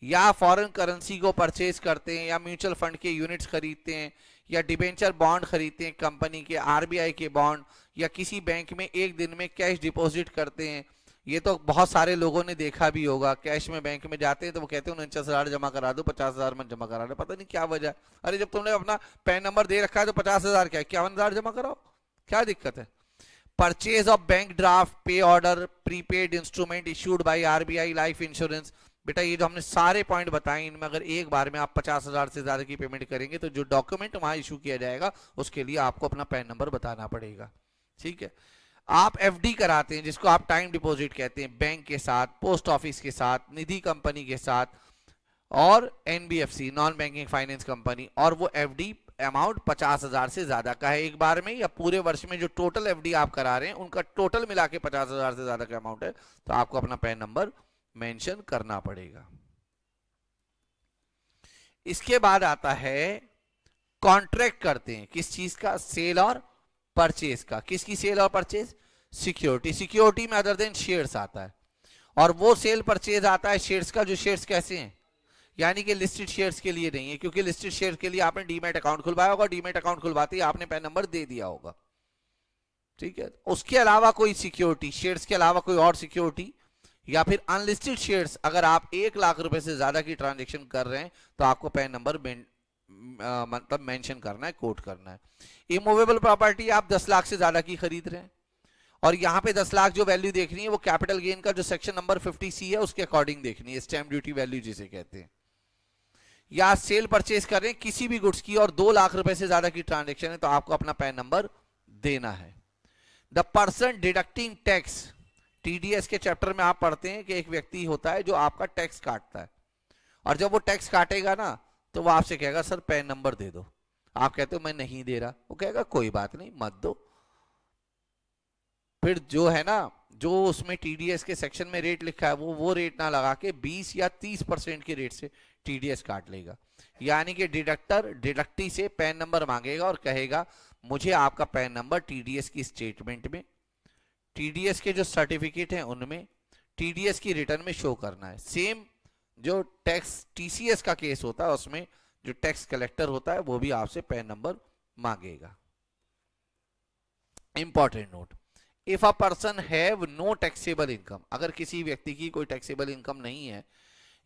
या फॉरेन करेंसी को परचेज करते हैं, या म्यूचुअल फंड के यूनिट्स खरीदते हैं, या डिबेंचर बॉन्ड खरीदते हैं कंपनी के, आरबीआई के बॉन्ड, या किसी बैंक में एक दिन में कैश डिपॉजिट करते हैं। ये तो बहुत सारे लोगों ने देखा भी होगा, कैश में बैंक में जाते हैं तो वो कहते हैं 49,000 जमा करा दो, 50,000 मत जमा करा दो, पता नहीं क्या वजह। अरे जब तुमने अपना पैन नंबर दे रखा है तो 50,000 क्या, 51,000 जमा कराओ, क्या दिक्कत है। परचेज ऑफ बैंक ड्राफ्ट, पे order, prepaid instrument issued by RBI, life insurance. बेटा ये जो हमने सारे पॉइंट बताए, इनमें अगर एक बार में आप 50,000 से ज्यादा की पेमेंट करेंगे तो जो डॉक्यूमेंट वहां इशू किया जाएगा उसके लिए आपको अपना पैन नंबर बताना पड़ेगा। ठीक है। आप एफडी कराते हैं, जिसको आप टाइम डिपॉजिट कहते हैं, बैंक के साथ, पोस्ट ऑफिस के साथ, निधि कंपनी के साथ, और NBFC, non banking finance company, और वो एफडी अमाउंट 50,000 से ज्यादा का है एक बार में, या पूरे वर्ष में जो टोटल एफडी आप करा रहे हैं उनका टोटल मिला के 50,000 से ज्यादा का अमाउंट है, तो आपको अपना पैन नंबर मेंशन करना पड़ेगा। इसके बाद आता है कॉन्ट्रैक्ट करते हैं, किस चीज का, सेल और परचेज का। किसकी सेल और परचेज, सिक्योरिटी। सिक्योरिटी में अदर देन शेयर्स आता है, और वो सेल परचेज आता है शेयर्स का, जो शेयर्स कैसे हैं, यानी कि लिस्टेड शेयर्स के लिए नहीं है, क्योंकि लिस्टेड शेयर के लिए आपने डीमैट अकाउंट खुलवाया होगा, डीमैट अकाउंट खुलवाते ही आपने पैन नंबर दे दिया होगा। ठीक है। उसके अलावा कोई सिक्योरिटी, शेयर्स के अलावा कोई और सिक्योरिटी, या फिर अनलिस्टेड शेयर्स, अगर आप 1 लाख रुपए से ज्यादा की ट्रांजेक्शन कर रहे हैं तो आपको पैन नंबर मतलब मेंशन करना है, कोट करना है। इमूवेबल प्रॉपर्टी आप 10 लाख से ज्यादा की खरीद रहे हैं, और यहां पे 10 लाख जो वैल्यू देखनी है वो कैपिटल गेन का जो सेक्शन नंबर 50C है उसके अकॉर्डिंग देखनी है, स्टैंप ड्यूटी वैल्यू जिसे कहते हैं। या सेल परचेज कर रहे हैं किसी भी गुड्स की और 2 लाख रुपए से ज्यादा की ट्रांजेक्शन है, तो आपको अपना पैन नंबर देना है। The person deducting tax, TDS के चैप्टर में आप पढ़ते हैं कि एक व्यक्ति होता है जो आपका टैक्स काटता है, और जब वो टैक्स काटेगा ना तो वो आपसे कहेगा सर पैन नंबर दे दो। आप कहते हो मैं नहीं दे रहा, वो कहेगा कोई बात नहीं मत दो। फिर जो है ना, जो उसमें टीडीएस के सेक्शन में रेट लिखा है वो रेट ना लगा के 20 या 30% के रेट से टीडीएस काट लेगा। यानी कि डिडक्टर डिडक्टी से पैन नंबर मांगेगा और कहेगा मुझे आपका पैन नंबर टीडीएस की स्टेटमेंट में, टीडीएस के जो सर्टिफिकेट हैं उनमें, टीडीएस की रिटर्न में शो करना है। सेम जो टैक्स टीसीएस का केस होता है उसमें जो टैक्स कलेक्टर होता है वो भी आपसे पैन नंबर मांगेगा। Important note, if a person have no taxable income, अगर किसी व्यक्ति की कोई टैक्सेबल इनकम नहीं है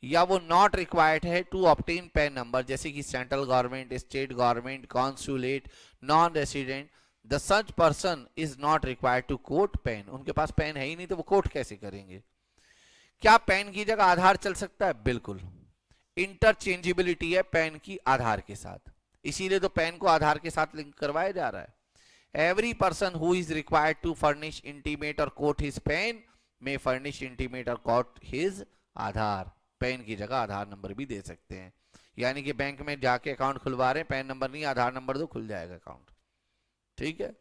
या वो नॉट रिक्वायर्ड है टू ऑब्टेन पैन नंबर, जैसे कि central government, state government, consulate, non resident, the such person is not required to quote PAN. उनके पास पैन है ही नहीं तो वो कोट कैसे करेंगे। क्या पैन की जगह आधार चल सकता है? बिल्कुल, इंटरचेंजेबिलिटी है पैन की आधार के साथ, इसीलिए तो पैन को आधार के साथ लिंक करवाया जा रहा है। Every person who is required to furnish, intimate or quote his PAN may furnish, intimate or quote his Aadhaar. Pan की जगह आधार नंबर भी दे सकते हैं, यानी कि बैंक में जाके अकाउंट खुलवा रहे हैं, पैन नंबर नहीं आधार नंबर दो, खुल जाएगा अकाउंट। ठीक है।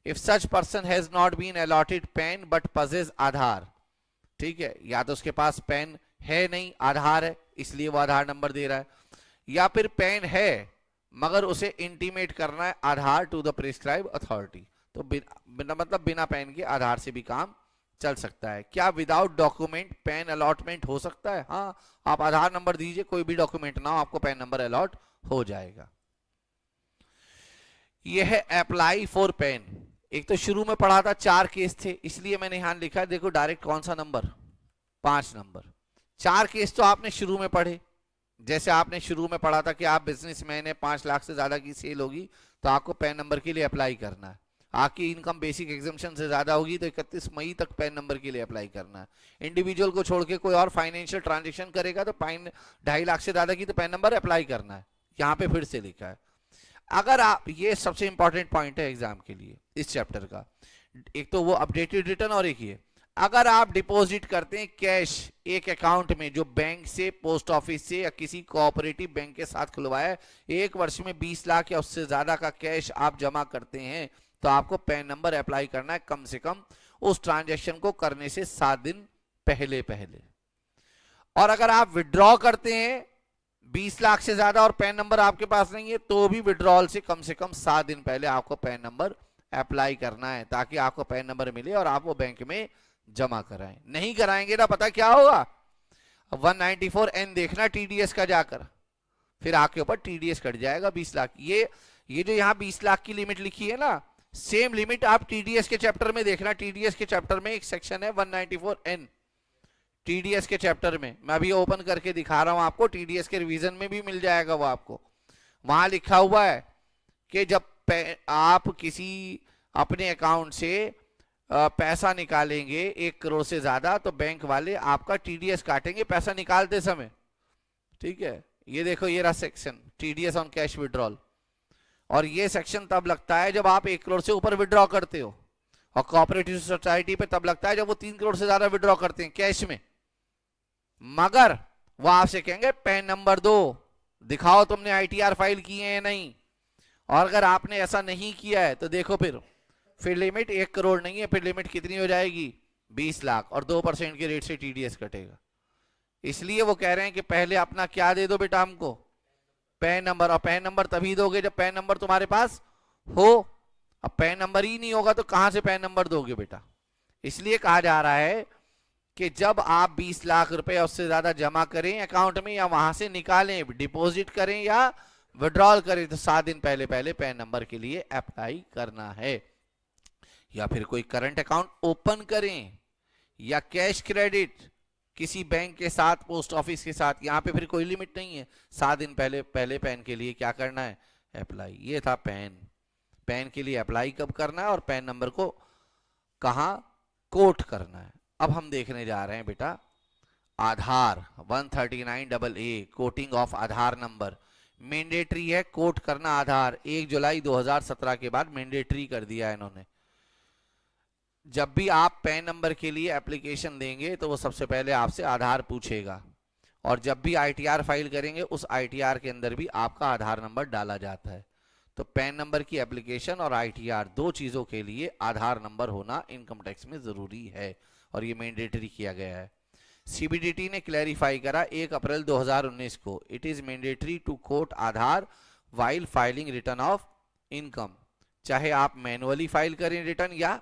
If such person has not been allotted PAN but possess Aadhaar, ठीक है, या तो उसके पास पैन है नहीं, आधार है, इसलिए वो आधार नंबर दे रहा है, या फिर पैन है मगर उसे इंटीमेट करना है आधार टू द प्रिस्क्राइब अथॉरिटी, तो बिना पैन के आधार से भी काम चल सकता है। क्या विदाउट डॉक्यूमेंट पैन अलॉटमेंट हो सकता है? हाँ, आप आधार नंबर दीजिए, कोई भी डॉक्यूमेंट ना हो, आपको पैन नंबर अलॉट हो जाएगा। यह है अप्लाई फॉर पैन। एक तो शुरू में पढ़ा था 4 केस थे, इसलिए मैंने यहां लिखा है, देखो डायरेक्ट कौन सा नंबर, 5 नंबर। 4 केस तो आपने शुरू में पढ़े, जैसे आपने शुरू में पढ़ा था कि आप बिजनेसमैन है, 5 लाख से ज्यादा की सेल होगी तो आपको पैन नंबर के लिए अप्लाई करना है। आपकी इनकम बेसिक एग्जम्पशन से ज्यादा होगी तो 31 मई तक पैन नंबर के लिए अप्लाई करना है। इंडिविजुअल को छोड़ के कोई और फाइनेंशियल ट्रांजेक्शन करेगा तो 2.5 लाख से ज्यादा की तो पैन नंबर अप्लाई करना है। यहाँ पे फिर से लिखा है। अगर आप, ये सबसे इंपॉर्टेंट पॉइंट है एग्जाम के लिए इस चैप्टर का, एक तो वो अपडेटेड रिटर्न और एक ये, अगर आप डिपॉजिट करते हैं कैश एक अकाउंट में जो बैंक से, पोस्ट ऑफिस से या किसी कोऑपरेटिव बैंक के साथ खुलवाया है, 1 वर्ष में 20 लाख या उससे ज्यादा का कैश आप जमा करते हैं तो आपको पैन नंबर अप्लाई करना है कम से कम उस ट्रांजैक्शन को करने से 7 दिन पहले पहले। और अगर आप विड्रॉ करते हैं 20 लाख से ज्यादा और पैन नंबर आपके पास नहीं है तो भी विड्रॉल से कम 7 दिन पहले आपको पैन नंबर अप्लाई करना है, ताकि आपको पैन नंबर मिले और आप वो बैंक में जमा कराएं। नहीं कराएंगे ना, पता क्या होगा, अब 194N देखना टीडीएस का जाकर, फिर आपके ऊपर टीडीएस कट जाएगा 20 लाख। ये जो यहाँ 20 लाख की लिमिट लिखी है ना, सेम लिमिट आप टीडीएस के चैप्टर में देखना। टीडीएस के चैप्टर में एक सेक्शन है 194N, टीडीएस के चैप्टर में। मैं अभी ओपन करके दिखा रहा हूं आपको, टीडीएस के रिवीजन में भी मिल जाएगा वो आपको। वहां लिखा हुआ है कि जब आप किसी अपने अकाउंट से पैसा निकालेंगे 1 करोड़ से ज्यादा, तो बैंक वाले आपका टीडीएस काटेंगे पैसा निकालते समय। ठीक है, ये देखो, ये रहा section TDS on cash withdrawal. और ये सेक्शन तब लगता है जब आप 1 करोड़ से ऊपर विड्रॉ करते हो, और कोऑपरेटिव सोसाइटी पे तब लगता है जब वो 3 करोड़ से ज्यादा विड्रॉ करते हैं कैश में। मगर वो आपसे कहेंगे पैन नंबर दो, दिखाओ तुमने आईटीआर फाइल किए हैं नहीं। और अगर आपने ऐसा नहीं किया है तो देखो, फिर लिमिट 1 करोड़ नहीं है, फिर लिमिट कितनी हो जाएगी 20 लाख, और 2% के रेट से टीडीएस कटेगा। इसलिए वो कह रहे हैं कि पहले अपना क्या दे दो बेटा हमको, पैन नंबर। और पैन नंबर तभी दोगे जब पैन नंबर तुम्हारे पास हो। अब पैन नंबर ही नहीं होगा तो कहां से पैन नंबर दोगे बेटा। इसलिए कहा जा रहा है कि जब आप 20 लाख रुपए उससे ज्यादा जमा करें अकाउंट में, या वहां से निकालें, डिपॉजिट करें या विड्रॉल करें, तो 7 दिन पहले पैन नंबर के लिए अप्लाई करना है। या फिर कोई करंट अकाउंट ओपन करें, या कैश क्रेडिट किसी बैंक के साथ, पोस्ट ऑफिस के साथ, यहां पे फिर कोई लिमिट नहीं है। 7 दिन पहले पैन के लिए क्या करना है, अप्लाई। ये था पैन के लिए अप्लाई कब करना है और पैन नंबर को कहां कोट करना है। अब हम देखने जा रहे हैं बेटा आधार 139AA, coating of Aadhaar number. Mandatory है कोट करना आधार, 1 जुलाई 2017 के बाद मैंडेटरी कर दिया है इन्होंने। जब भी आप पैन नंबर के लिए एप्लीकेशन देंगे तो वो सबसे पहले आपसे आधार पूछेगा, और जब भी आईटीआर फाइल करेंगे उस आईटीआर के अंदर भी आपका आधार नंबर डाला जाता है। तो पैन नंबर की एप्लीकेशन और आईटीआर, 2 चीजों के लिए आधार नंबर होना इनकम टैक्स में जरूरी है, और ये मैंडेटरी किया गया है। सीबीडीटी ने क्लैरिफाई करा 1 अप्रैल 2019 को, it is mandatory to quote Aadhaar while filing return of income. चाहे आप मैनुअली फाइल करें रिटर्न या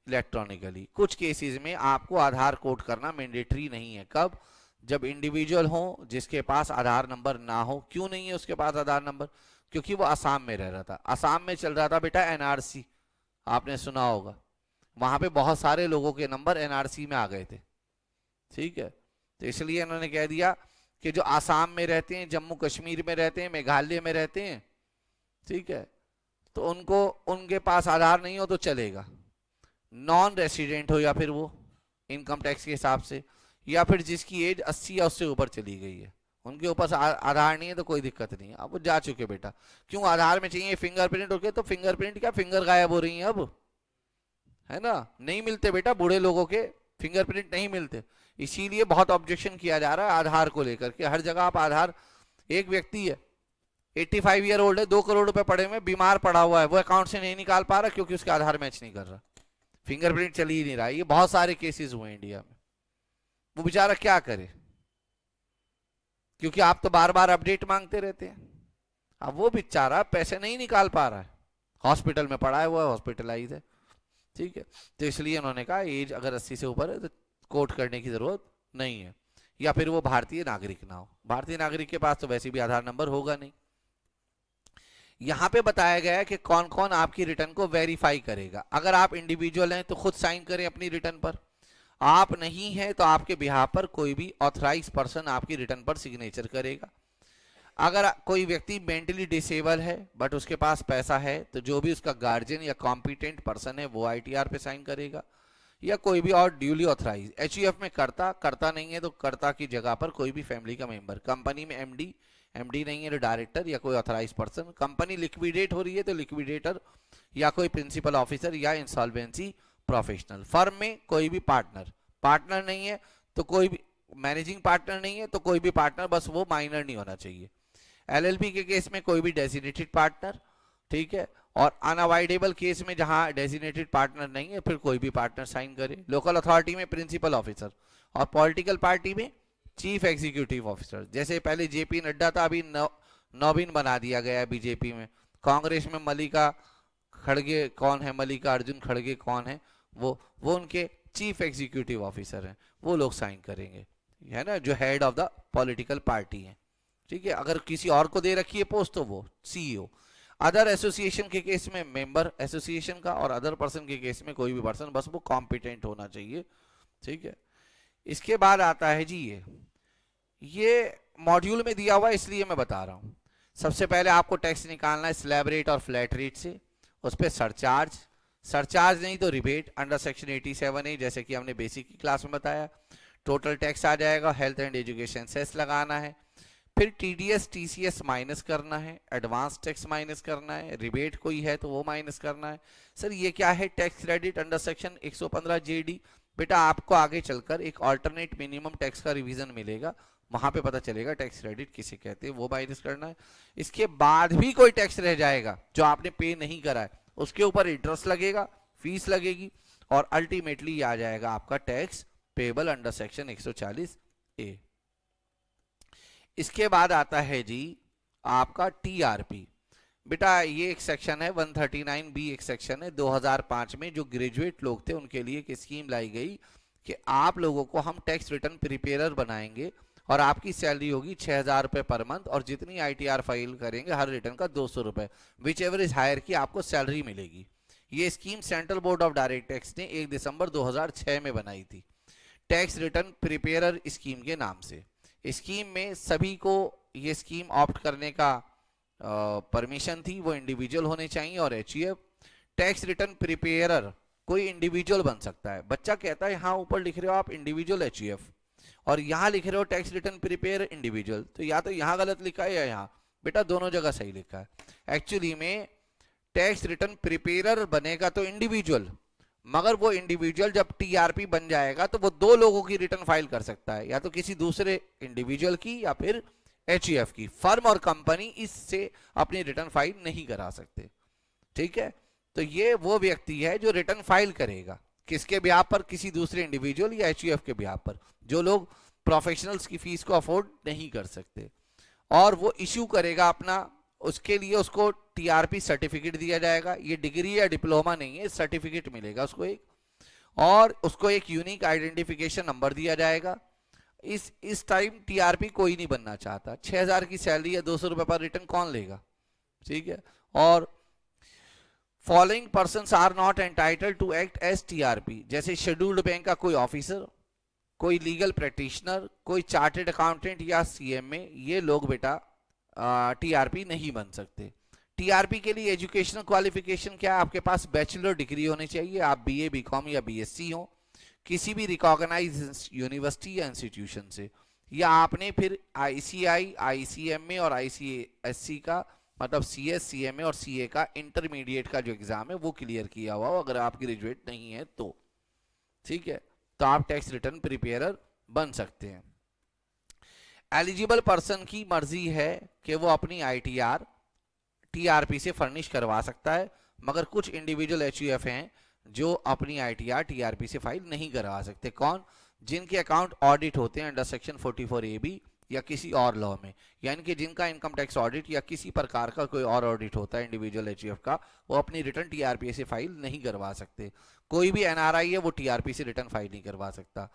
इलेक्ट्रॉनिकली। कुछ केसेस में आपको आधार कोड करना मैंडेटरी नहीं है। कब, जब इंडिविजुअल हो जिसके पास आधार नंबर ना हो। क्यों नहीं है उसके पास आधार नंबर, क्योंकि वो असम में रह रहा था। असम में चल रहा था बेटा एनआरसी, आपने सुना होगा, वहां पे बहुत सारे लोगों के नंबर एनआरसी में आ गए थे। ठीक है, तो इसलिए इन्होंने कह दिया कि जो आसाम में रहते हैं, जम्मू कश्मीर में रहते हैं, मेघालय में रहते हैं, ठीक है, तो उनके पास आधार नहीं हो तो चलेगा। नॉन रेसिडेंट हो, या फिर वो इनकम टैक्स के हिसाब से, या फिर जिसकी एज 80 या उससे ऊपर चली गई है, उनके ऊपर आधार नहीं है तो कोई दिक्कत नहीं है। अब वो जा चुके बेटा। क्यों आधार में चाहिए फिंगरप्रिंट, ओके, तो फिंगरप्रिंट क्या, फिंगर गायब हो रही है अब, है ना, नहीं मिलते बेटा, बूढ़े लोगों के फिंगरप्रिंट नहीं मिलते। इसीलिए बहुत ऑब्जेक्शन किया जा रहा है आधार को लेकर के। हर जगह आप आधार, एक व्यक्ति है 85 ईयर ओल्ड है, 2 करोड़ रुपए पड़े हुए, बीमार पड़ा हुआ है, वो अकाउंट से नहीं निकाल पा रहा क्योंकि उसका आधार मैच नहीं कर रहा, फिंगरप्रिंट चल ही नहीं रहा। ये बहुत सारे केसेस हुए इंडिया में। वो बेचारा क्या करे, क्योंकि आप तो बार बार अपडेट मांगते रहते हैं। अब वो बेचारा पैसे नहीं निकाल पा रहा है, हॉस्पिटल में पड़ा है, वो हॉस्पिटलाइज है। ठीक है, तो इसलिए उन्होंने कहा एज अगर 80 से ऊपर है तो कोट करने की जरूरत नहीं है। या फिर वो भारतीय नागरिक ना हो। भारतीय नागरिक के पास तो वैसे भी आधार नंबर होगा नहीं। यहां पे बताया गया है कि कौन कौन आपकी रिटर्न को वेरीफाई करेगा। अगर आप इंडिविजुअल हैं तो खुद साइन करें अपनी रिटर्न पर, आप नहीं है तो आपके बिहाफ पर कोई भी ऑथराइज पर्सन आपकी रिटर्न पर सिग्नेचर करेगा। अगर कोई व्यक्ति मेंटली डिसेबल है बट उसके पास पैसा है, तो जो भी उसका गार्जियन या कॉम्पिटेंट पर्सन है वो आईटीआर पे साइन करेगा, या कोई भी और ड्यूली ऑथराइज। एचयूएफ में करता नहीं है तो कर्ता की जगह पर कोई भी फैमिली का मेंबर। कंपनी में एमडी नहीं है तो डायरेक्टर या कोई ऑथराइज पर्सन। कंपनी लिक्विडेट हो रही है तो लिक्विडेटर या कोई प्रिंसिपल ऑफिसर या इंसॉल्वेंसी प्रोफेशनल। फर्म में कोई भी पार्टनर नहीं है तो कोई भी, मैनेजिंग पार्टनर नहीं है तो कोई भी पार्टनर, बस वो माइनर नहीं होना चाहिए। एलएलपी के केस में कोई भी डेजिग्नेटेड पार्टनर, ठीक है, और अनअवॉइडेबल केस में जहां डेजिग्नेटेड पार्टनर नहीं है फिर कोई भी पार्टनर साइन करे। लोकल अथॉरिटी में प्रिंसिपल ऑफिसर, और पॉलिटिकल पार्टी में चीफ एग्जीक्यूटिव ऑफिसर। जैसे पहले जेपी नड्डा था, अभी नवीन बना दिया गया है बीजेपी में। कांग्रेस में मल्लिका खड़गे कौन है, मल्लिका अर्जुन खड़गे कौन है, वो उनके चीफ एग्जीक्यूटिव ऑफिसर हैं, वो लोग साइन करेंगे। है ना, जो head of the political party है, ठीक है। अगर किसी और को दे रखी है पोस्ट तो वो सीईओ। अदर एसोसिएशन के केस में मेंबर एसोसिएशन का, और अदर पर्सन के केस में कोई भी पर्सन, बस वो कॉम्पिटेंट होना चाहिए, ठीक है। इसके बाद आता है जी ये मॉड्यूल में दिया हुआ है इसलिए मैं बता रहा हूं। सबसे पहले आपको टैक्स निकालना है स्लैब रेट और फ्लैट रेट से, उस पर सरचार्ज, सरचार्ज नहीं तो रिबेट अंडर सेक्शन 87A, जैसे कि हमने बेसिक की क्लास में बताया। टोटल टैक्स आ जाएगा, हेल्थ एंड एजुकेशन सेस लगाना है, फिर टीडीएस टीसीएस माइनस करना है, एडवांस टैक्स माइनस करना है, रिबेट कोई है तो वो माइनस करना है। सर ये क्या है? Tax credit under section 115 JD. बेटा आपको आगे चलकर एक अल्टरनेट मिनिमम टैक्स का रिवीजन मिलेगा, वहां पे पता चलेगा टैक्स क्रेडिट किसे कहते हैं, वो माइनस करना है। इसके बाद भी कोई टैक्स रह जाएगा जो आपने पे नहीं करा है, उसके ऊपर इंटरेस्ट लगेगा, फीस लगेगी, और अल्टीमेटली आ जाएगा आपका tax payable under section 140A। इसके बाद आता है जी आपका टीआरपी। बेटा ये एक सेक्शन है 139B, एक सेक्शन है 2005 में जो ग्रेजुएट लोग थे उनके लिए एक स्कीम लाई गई कि आप लोगों को हम टैक्स रिटर्न प्रिपेयरर बनाएंगे और आपकी सैलरी होगी 6,000 रुपए पर मंथ, और जितनी आईटीआर फाइल करेंगे हर रिटर्न का 200 रुपए, विच एवर इज हायर की आपको सैलरी मिलेगी। ये scheme central board of direct tax ने 1 दिसंबर 2006 में बनाई थी, टैक्स रिटर्न प्रिपेयरर स्कीम के नाम से। स्कीम में सभी को ये स्कीम ऑप्ट करने का परमिशन थी, वो इंडिविजुअल होने चाहिए और एचयूएफ। टैक्स रिटर्न प्रिपेयरर कोई इंडिविजुअल बन सकता है। बच्चा कहता है हाँ ऊपर लिख रहे हो आप इंडिविजुअल एचयूएफ और यहाँ लिख रहे हो टैक्स रिटर्न प्रिपेयर इंडिविजुअल, तो या तो यहाँ गलत लिखा है या यहाँ। बेटा दोनों जगह सही लिखा है। एक्चुअली में टैक्स रिटर्न प्रिपेयरर बनेगा तो इंडिविजुअल, मगर वो इंडिविजुअल जब टीआरपी बन जाएगा तो वो 2 लोगों की रिटर्न फाइल कर सकता है, या तो किसी दूसरे इंडिविजुअल की या फिर एचयूएफ की। फर्म और कंपनी इससे अपनी रिटर्न फाइल नहीं करा सकते, ठीक है। तो ये वो व्यक्ति है जो रिटर्न फाइल करेगा, किसके ब्याह पर? किसी दूसरे इंडिविजुअल या एचयूएफ के ब्याह पर, जो लोग प्रोफेशनल्स की फीस को अफोर्ड नहीं कर सकते। और वो इश्यू करेगा अपना, उसके लिए उसको टीआरपी सर्टिफिकेट दिया जाएगा। ये डिग्री या डिप्लोमा नहीं है, सर्टिफिकेट मिलेगा उसको एक, और उसको एक यूनिक आइडेंटिफिकेशन नंबर दिया जाएगा। इस टाइम टीआरपी कोई नहीं बनना चाहता। 6,000 की सैलरी या 200 रुपए पर रिटर्न कौन लेगा, ठीक है। और following persons are not entitled to act as TRP, जैसे शेड्यूल्ड बैंक का कोई ऑफिसर, कोई लीगल प्रैक्टिशनर, कोई चार्टेड अकाउंटेंट या सीएमए, ये लोग बेटा टीआरपी नहीं बन सकते। टीआरपी के लिए एजुकेशनल क्वालिफिकेशन क्या है? आपके पास बैचलर डिग्री होनी चाहिए, आप बीए बीकॉम या बीएससी हो किसी भी रिकॉग्नाइज्ड यूनिवर्सिटी या इंस्टीट्यूशन से, या आपने फिर आईसीआई, आईसीएमए और आईसीएससी का मतलब सीएस, सीएमए और सीए का इंटरमीडिएट का जो एग्जाम है वो क्लियर किया हुआ हो, अगर आप ग्रेजुएट नहीं है तो, ठीक है। तो आप टैक्स रिटर्न प्रिपेयरर बन सकते हैं। एलिजिबल पर्सन की मर्जी है कि वो अपनी आईटीआर टीआरपी से फर्निश करवा सकता है, मगर कुछ इंडिविजुअल एचयूएफ हैं जो अपनी आईटीआर टीआरपी से फाइल नहीं करवा सकते। कौन? जिनके अकाउंट ऑडिट होते हैं अंडर सेक्शन 44AB या किसी और लॉ में, यानी कि जिनका इनकम टैक्स ऑडिट या किसी प्रकार का कोई और ऑडिट होता है इंडिविजुअल एचयूएफ का, वो अपनी रिटर्न टीआरपी से फाइल नहीं करवा सकते। कोई भी एनआरआई है वो टीआरपी से रिटर्न फाइल नहीं करवा सकता।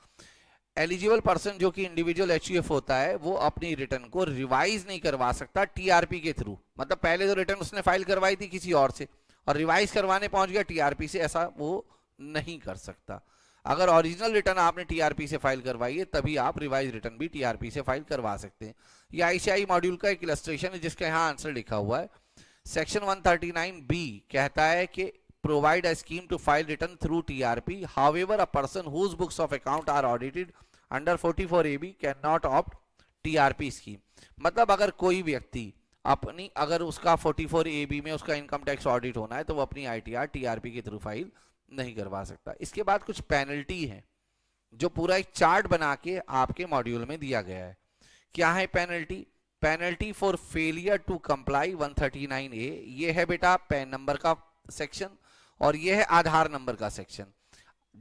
एलिजिबल पर्सन जो कि इंडिविजुअल एचयूएफ होता है वो अपनी रिटर्न को रिवाइज नहीं करवा सकता टीआरपी के थ्रू, मतलब पहले तो रिटर्न उसने फाइल करवाई थी किसी और से और रिवाइज करवाने पहुंच गया टीआरपी से, ऐसा वो नहीं कर सकता। अगर ओरिजिनल रिटर्न आपने टीआरपी से फाइल करवाई है तभी आप रिवाइज रिटर्न भी टीआरपी से फाइल करवा सकते हैं। ये आईसीआई मॉड्यूल का एक इलस्ट्रेशन है जिसका यहाँ आंसर लिखा हुआ है। सेक्शन 139B कहता है कि provide a scheme to file return through TRP. However, a person whose books of account are audited under 44AB cannot opt TRP scheme. मतलब अगर कोई व्यक्ति अपनी, अगर उसका 44AB में उसका इनकम टैक्स ऑडिट होना है तो वो अपनी आईटीआर टीआरपी के थ्रू फाइल नहीं करवा सकता। इसके बाद कुछ पेनल्टी है जो पूरा एक चार्ट बना के आपके मॉड्यूल में दिया गया है। क्या है penalty? Penalty for failure to comply 139A, ये है बेटा पैन नंबर का सेक्शन और ये है आधार नंबर का सेक्शन।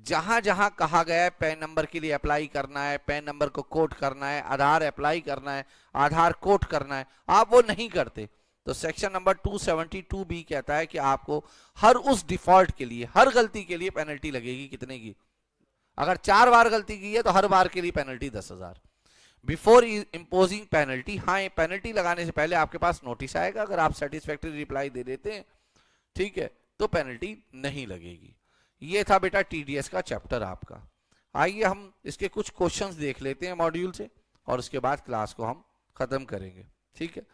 जहां जहां कहा गया है पैन नंबर के लिए अप्लाई करना है, पैन नंबर को कोट करना है, आधार अप्लाई करना है, आधार कोट करना है, आप वो नहीं करते तो सेक्शन नंबर 272B कहता है कि आपको हर उस डिफॉल्ट के लिए, हर गलती के लिए पेनल्टी लगेगी। कितने की? अगर 4 बार गलती की है तो हर बार के लिए पेनल्टी 10,000। बिफोर इम्पोजिंग पेनल्टी, हाँ पेनल्टी लगाने से पहले आपके पास नोटिस आएगा, अगर आप सेटिस्फैक्ट्री रिप्लाई दे देते हैं, ठीक है, तो पेनल्टी नहीं लगेगी। ये था बेटा टीडीएस का चैप्टर आपका। आइए हम इसके कुछ क्वेश्चंस देख लेते हैं मॉड्यूल से, और उसके बाद क्लास को हम खत्म करेंगे, ठीक है।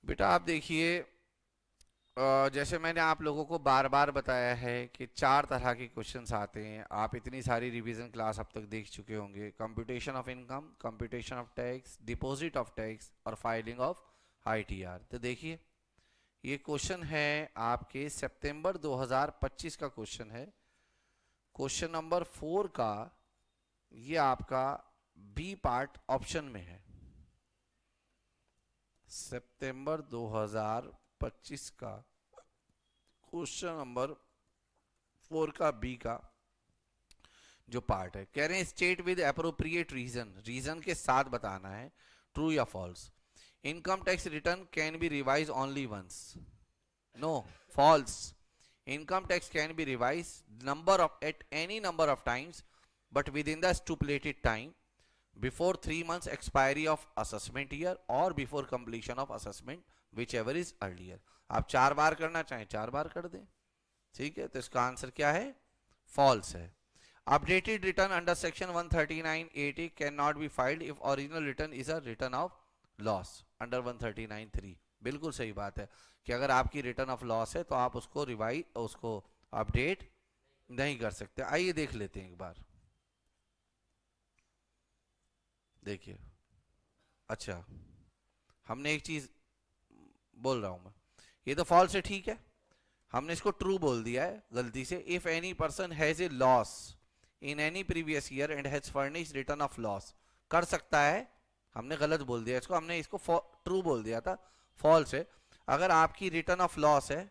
बेटा आप देखिए, जैसे मैंने आप लोगों को बार बार बताया है कि 4 तरह के क्वेश्चंस आते हैं, आप इतनी सारी रिवीजन क्लास अब तक देख चुके होंगे। Computation of income, computation of tax, deposit of tax और फाइलिंग ऑफ आईटीआर। तो देखिए ये क्वेश्चन है आपके सितंबर 2025 का क्वेश्चन है, क्वेश्चन नंबर 4 का, ये आपका बी पार्ट ऑप्शन में है। सितंबर 2025 का क्वेश्चन नंबर 4 का बी का जो पार्ट है, कह रहे हैं state with appropriate reason, reason के साथ बताना है, ट्रू या false. Income tax return can be revise only once, no, false. Income tax can be revise number of at any number of times but within the stipulated time before 3 months expiry of assessment year or before completion of assessment whichever is earlier। आप 4 बार करना चाहें 4 बार कर दें, ठीक है, तो इसका answer क्या है, फॉल्स है। Updated return under section 139(8) can not be filed if original return is a return of loss under 139(3)। बिल्कुल सही बात है कि अगर आपकी रिटर्न ऑफ लॉस है तो आप उसको उसको अपडेट नहीं कर सकते। आइए देख लेते हैं एक बार, देखिए। अच्छा, हमने एक चीज बोल रहा हूं मैं, ये तो फॉल्स है, ठीक है, हमने इसको ट्रू बोल दिया है गलती से। If any person has a loss in any previous year and has furnished return of loss, कर सकता है, हमने गलत बोल दिया इसको, हमने इसको ट्रू बोल दिया था, फॉल्स है। अगर आपकी रिटर्न ऑफ लॉस है,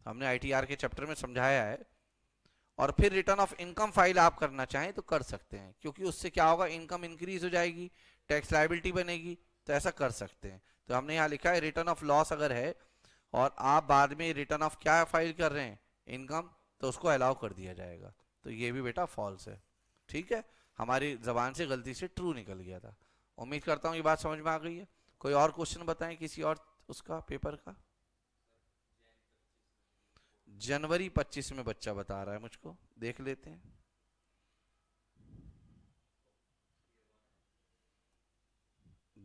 हमने आईटीआर के चैप्टर में समझाया है, और फिर रिटर्न ऑफ इनकम फाइल आप करना चाहें तो कर सकते हैं, क्योंकि उससे क्या होगा, इनकम इंक्रीज हो जाएगी, टैक्स लायबिलिटी बनेगी, तो ऐसा कर सकते हैं। तो हमने यहाँ लिखा है रिटर्न ऑफ लॉस अगर है और आप बाद में रिटर्न ऑफ क्या फाइल कर रहे हैं, इनकम, तो उसको अलाउ कर दिया जाएगा। तो ये भी बेटा फॉल्स है, ठीक है, हमारी जबान से गलती से ट्रू निकल गया था। उम्मीद करता हूँ ये बात समझ में आ गई है। कोई और क्वेश्चन बताएं किसी और उसका पेपर का। जनवरी 25 में बच्चा बता रहा है मुझको, देख लेते हैं।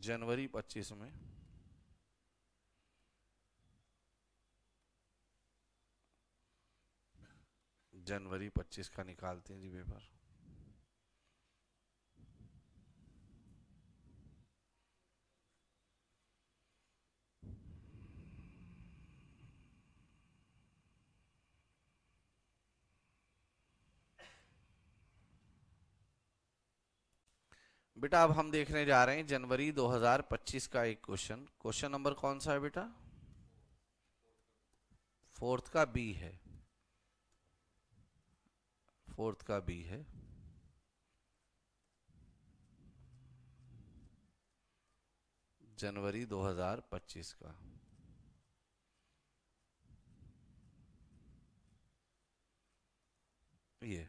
जनवरी 25 में, जनवरी 25 का निकालते हैं जी पेपर। बेटा अब हम देखने जा रहे हैं जनवरी 2025 का एक क्वेश्चन, क्वेश्चन नंबर कौन सा है बेटा, 4th का बी है, 4th का बी है। जनवरी 2025 का, ये।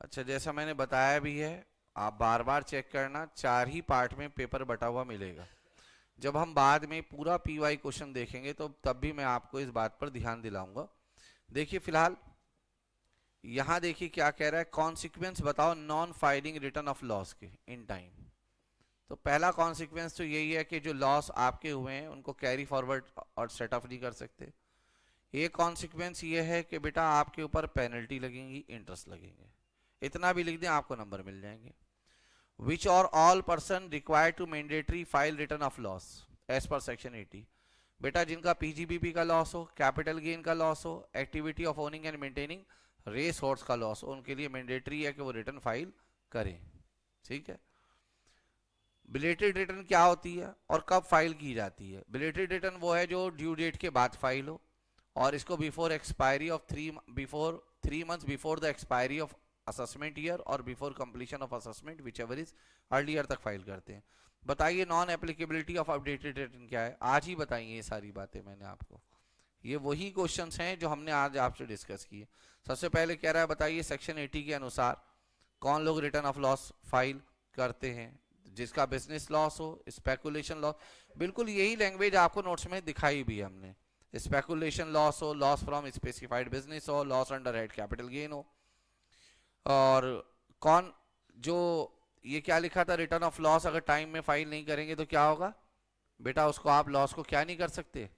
अच्छा, जैसा मैंने बताया भी है, आप बार बार चेक करना, 4 ही पार्ट में पेपर बटा हुआ मिलेगा। जब हम बाद में पूरा पीवाई क्वेश्चन देखेंगे तो तब भी मैं आपको इस बात पर ध्यान दिलाऊंगा। देखिए फिलहाल यहां देखिए क्या कह रहा है, कॉन्सिक्वेंस बताओ non filing return of loss के इन टाइम। तो पहला कॉन्सिक्वेंस तो यही है कि जो लॉस आपके हुए हैं उनको कैरी फॉरवर्ड और सेट ऑफ नहीं कर सकते। एक कॉन्सिक्वेंस ये है कि बेटा आपके ऊपर पेनल्टी लगेंगी, इंटरेस्ट लगेंगे, इतना भी लिख दें आपको नंबर मिल जाएंगे। विच और all person required to mandatory file return of loss as per section 80। बेटा जिनका पीजीबीपी का लॉस हो, कैपिटल गेन का लॉस हो, activity of owning and maintaining race horse का लॉस हो, उनके लिए मैंडेटरी है कि वो रिटर्न फाइल करें, ठीक है। बिलेटेड रिटर्न क्या होती है और कब फाइल की जाती है? बिलेटेड रिटर्न वो है जो ड्यू डेट के बाद फाइल हो, और इसको before expiry of 3 months before the expiry of assessment year और before completion of assessment whichever is earlier तक फाइल करते हैं। बताइए non applicability of updated return क्या है? आज ही बताइए ये सारी बातें मैंने आपको, ये वही क्वेश्चंस हैं जो हमने आज आपसे डिस्कस किए। सबसे पहले कह रहा है बताइए सेक्शन 80 के अनुसार कौन लोग रिटर्न ऑफ लॉस फाइल करते हैं, जिसका बिजनेस लॉस हो, स्पेकुलेशन लॉस, बिल्कुल यही लैंग्वेज आपको नोट्स में दिखाई भी है हमने, स्पेकुलेशन लॉस हो, लॉस फ्रॉम स्पेसिफाइड बिजनेस हो, loss under head capital gain हो। और कौन जो ये क्या लिखा था, रिटर्न ऑफ लॉस अगर टाइम में फाइल नहीं करेंगे तो क्या होगा बेटा, उसको आप लॉस को क्या नहीं कर सकते।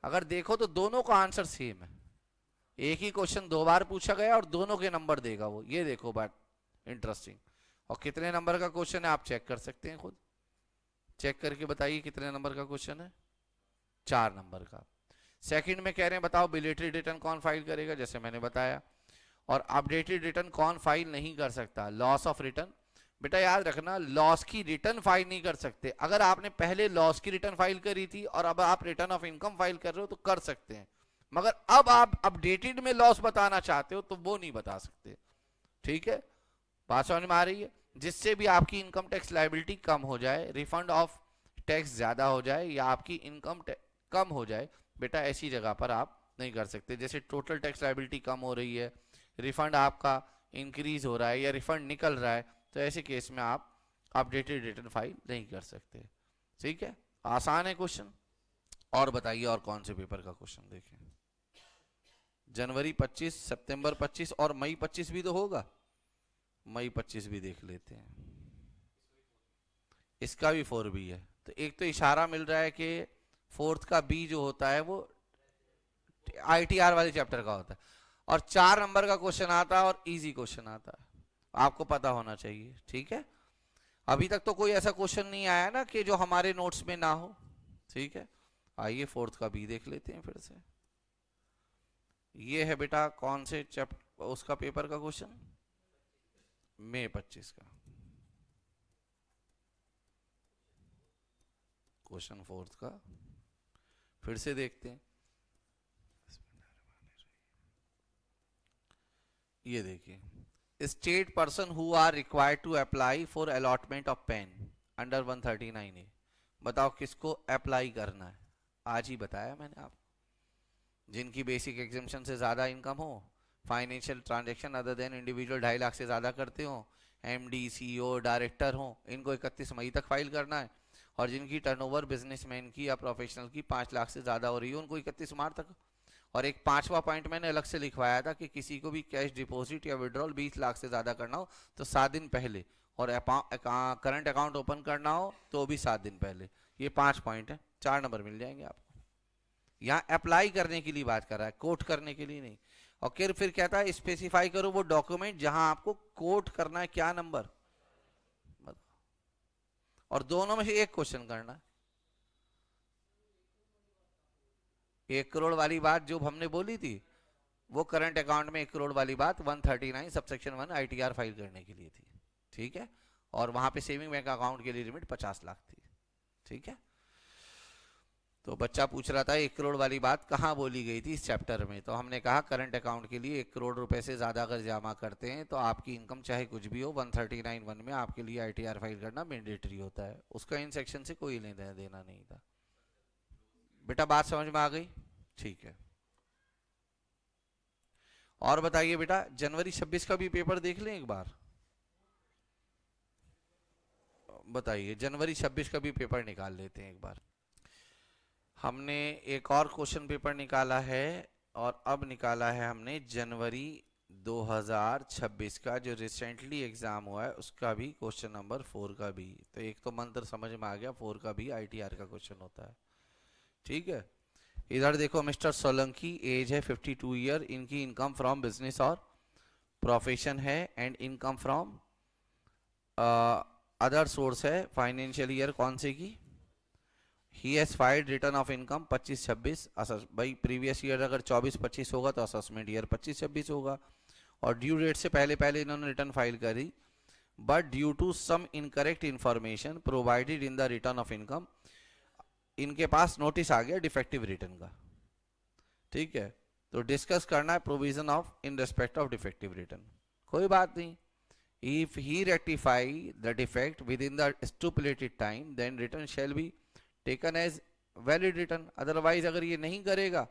अगर देखो तो दोनों का आंसर सेम है, एक ही क्वेश्चन दो बार पूछा गया और दोनों के नंबर देगा वो, ये देखो बात इंटरेस्टिंग। और कितने नंबर का क्वेश्चन है आप चेक कर सकते हैं, खुद चेक करके बताइए कितने नंबर का क्वेश्चन है, 4 नंबर का। सेकंड में कह रहे हैं बताओ बिलेटेड रिटर्न कौन फाइल करेगा, जैसे मैंने बताया। और अपडेटेड रिटर्न कौन फाइल नहीं कर सकता, लॉस ऑफ रिटर्न। बेटा याद रखना लॉस की रिटर्न फाइल नहीं कर सकते, अगर आपने पहले लॉस की रिटर्न फाइल करी थी और अब आप रिटर्न ऑफ इनकम फाइल कर रहे हो तो कर सकते हैं, मगर अब आप अपडेटेड में लॉस बताना चाहते हो तो वो नहीं बता सकते। ठीक है, बात समझ में आ रही है, जिससे भी आपकी इनकम टैक्स लायबिलिटी कम हो जाए, रिफंड ऑफ टैक्स ज्यादा हो जाए या आपकी इनकम कम हो जाए, बेटा ऐसी जगह पर आप नहीं कर सकते। जैसे टोटल टैक्स लायबिलिटी कम हो रही है, रिफंड आपका इंक्रीज हो रहा है या रिफंड निकल रहा है, तो ऐसे केस में आप अपडेटेड रिटर्न फाइल नहीं कर सकते। ठीक है, आसान है क्वेश्चन। और बताइए और कौन से पेपर का क्वेश्चन देखें, जनवरी 25, सितंबर 25 और मई 25 भी तो होगा, मई 25 भी देख लेते हैं। इसका भी 4B है, तो एक तो इशारा मिल रहा है कि फोर्थ का बी जो होता है वो ITR वाले चैप्टर का होता है, और 4 नंबर का क्वेश्चन आता है और इजी क्वेश्चन आता है, आपको पता होना चाहिए। ठीक है, अभी तक तो कोई ऐसा क्वेश्चन नहीं आया ना कि जो हमारे नोट्स में ना हो। ठीक है, आइए फोर्थ का बी देख लेते हैं फिर से। ये है बेटा कौन से चैप्टर उसका पेपर का क्वेश्चन, मई 25 का क्वेश्चन, फोर्थ का फिर से देखते हैं। ये देखिए, state person who are required to apply for allotment of PAN under 139A, बताओ किसको अप्लाई करना है, आज ही बताया मैंने आपको। जिनकी बेसिक एग्जामिशन से ज़्यादा इनकम हो, financial transaction other than individual 2.5 lakh से ज़्यादा करते हो, MD CEO डायरेक्टर हो, इनको 31 मई तक फाइल करना है। और जिनकी टर्नओवर बिजनेसमैन की या प्रोफेशनल की 5 लाख से ज़्यादा हो रही है उनको 31 मार्च तक। और एक 5वां पॉइंट मैंने अलग से लिखवाया था कि किसी को भी कैश डिपॉजिट या विड्रॉल 20 लाख से ज़्यादा करना हो तो 7 दिन पहले, और करंट अकाउंट ओपन करना हो तो भी 7 दिन पहले। ये 5 पॉइंट है, 4 नंबर मिल जाएंगे आपको। यहाँ अप्लाई करने के लिए बात कर रहा है, कोट करने के लिए नहीं। और फिर कहता है स्पेसिफाई करो वो डॉक्यूमेंट जहां आपको कोट करना है, क्या नंबर, और दोनों में से एक क्वेश्चन करना है। 1 करोड़ वाली बात जो हमने बोली थी वो करंट अकाउंट में 1 करोड़ वाली बात 139 सबसेक्शन 1 ITR फाइल करने के लिए थी। ठीक है, और वहां पे सेविंग बैंक अकाउंट के लिए लिमिट 50 लाख थी। ठीक है, तो बच्चा पूछ रहा था 1 करोड़ वाली बात कहाँ बोली गई थी इस चैप्टर में, तो हमने कहा करंट अकाउंट के लिए 1 करोड़ रुपए से ज़्यादा अगर जमा करते हैं तो आपकी इनकम चाहे कुछ भी हो 139(1) में आपके लिए ITR फाइल करना मैंडेटरी होता है। उसका इन सेक्शन से कोई लेना देना नहीं था। बेटा बात समझ में आ गई, ठीक है। और बताइए बेटा जनवरी 26 का भी पेपर देख लें एक बार, बताइए जनवरी 26 का भी पेपर निकाल लेते हैं एक बार। हमने एक और क्वेश्चन पेपर निकाला है, और अब निकाला है हमने जनवरी 2026 का जो रिसेंटली एग्जाम हुआ है उसका भी क्वेश्चन नंबर 4 का भी। तो एक तो मंत्र समझ में आ गया, 4 का भी ITR का क्वेश्चन होता है। ठीक है, इधर देखो मिस्टर सोलंकी, एज है 52 ईयर, इनकी इनकम फ्रॉम बिजनेस और प्रोफेशन है, and income from other source है। फाइनेंशियल ईयर कौन से की, he has filed return of income 25-26, भाई प्रीवियस ईयर अगर 24-25 होगा तो असेसमेंट ईयर 25-26 होगा, और ड्यू डेट से पहले पहले इन्होंने रिटर्न फाइल करी, but due to some incorrect information provided in the return of income, इनके पास नोटिस आ गया डिफेक्टिव रिटर्न का। ठीक है, तो डिस्कस करना है provision of in respect of defective return. कोई बात नहीं, if he rectify the defect within the stipulated time then return shall be taken as valid return, otherwise अगर ये नहीं करेगा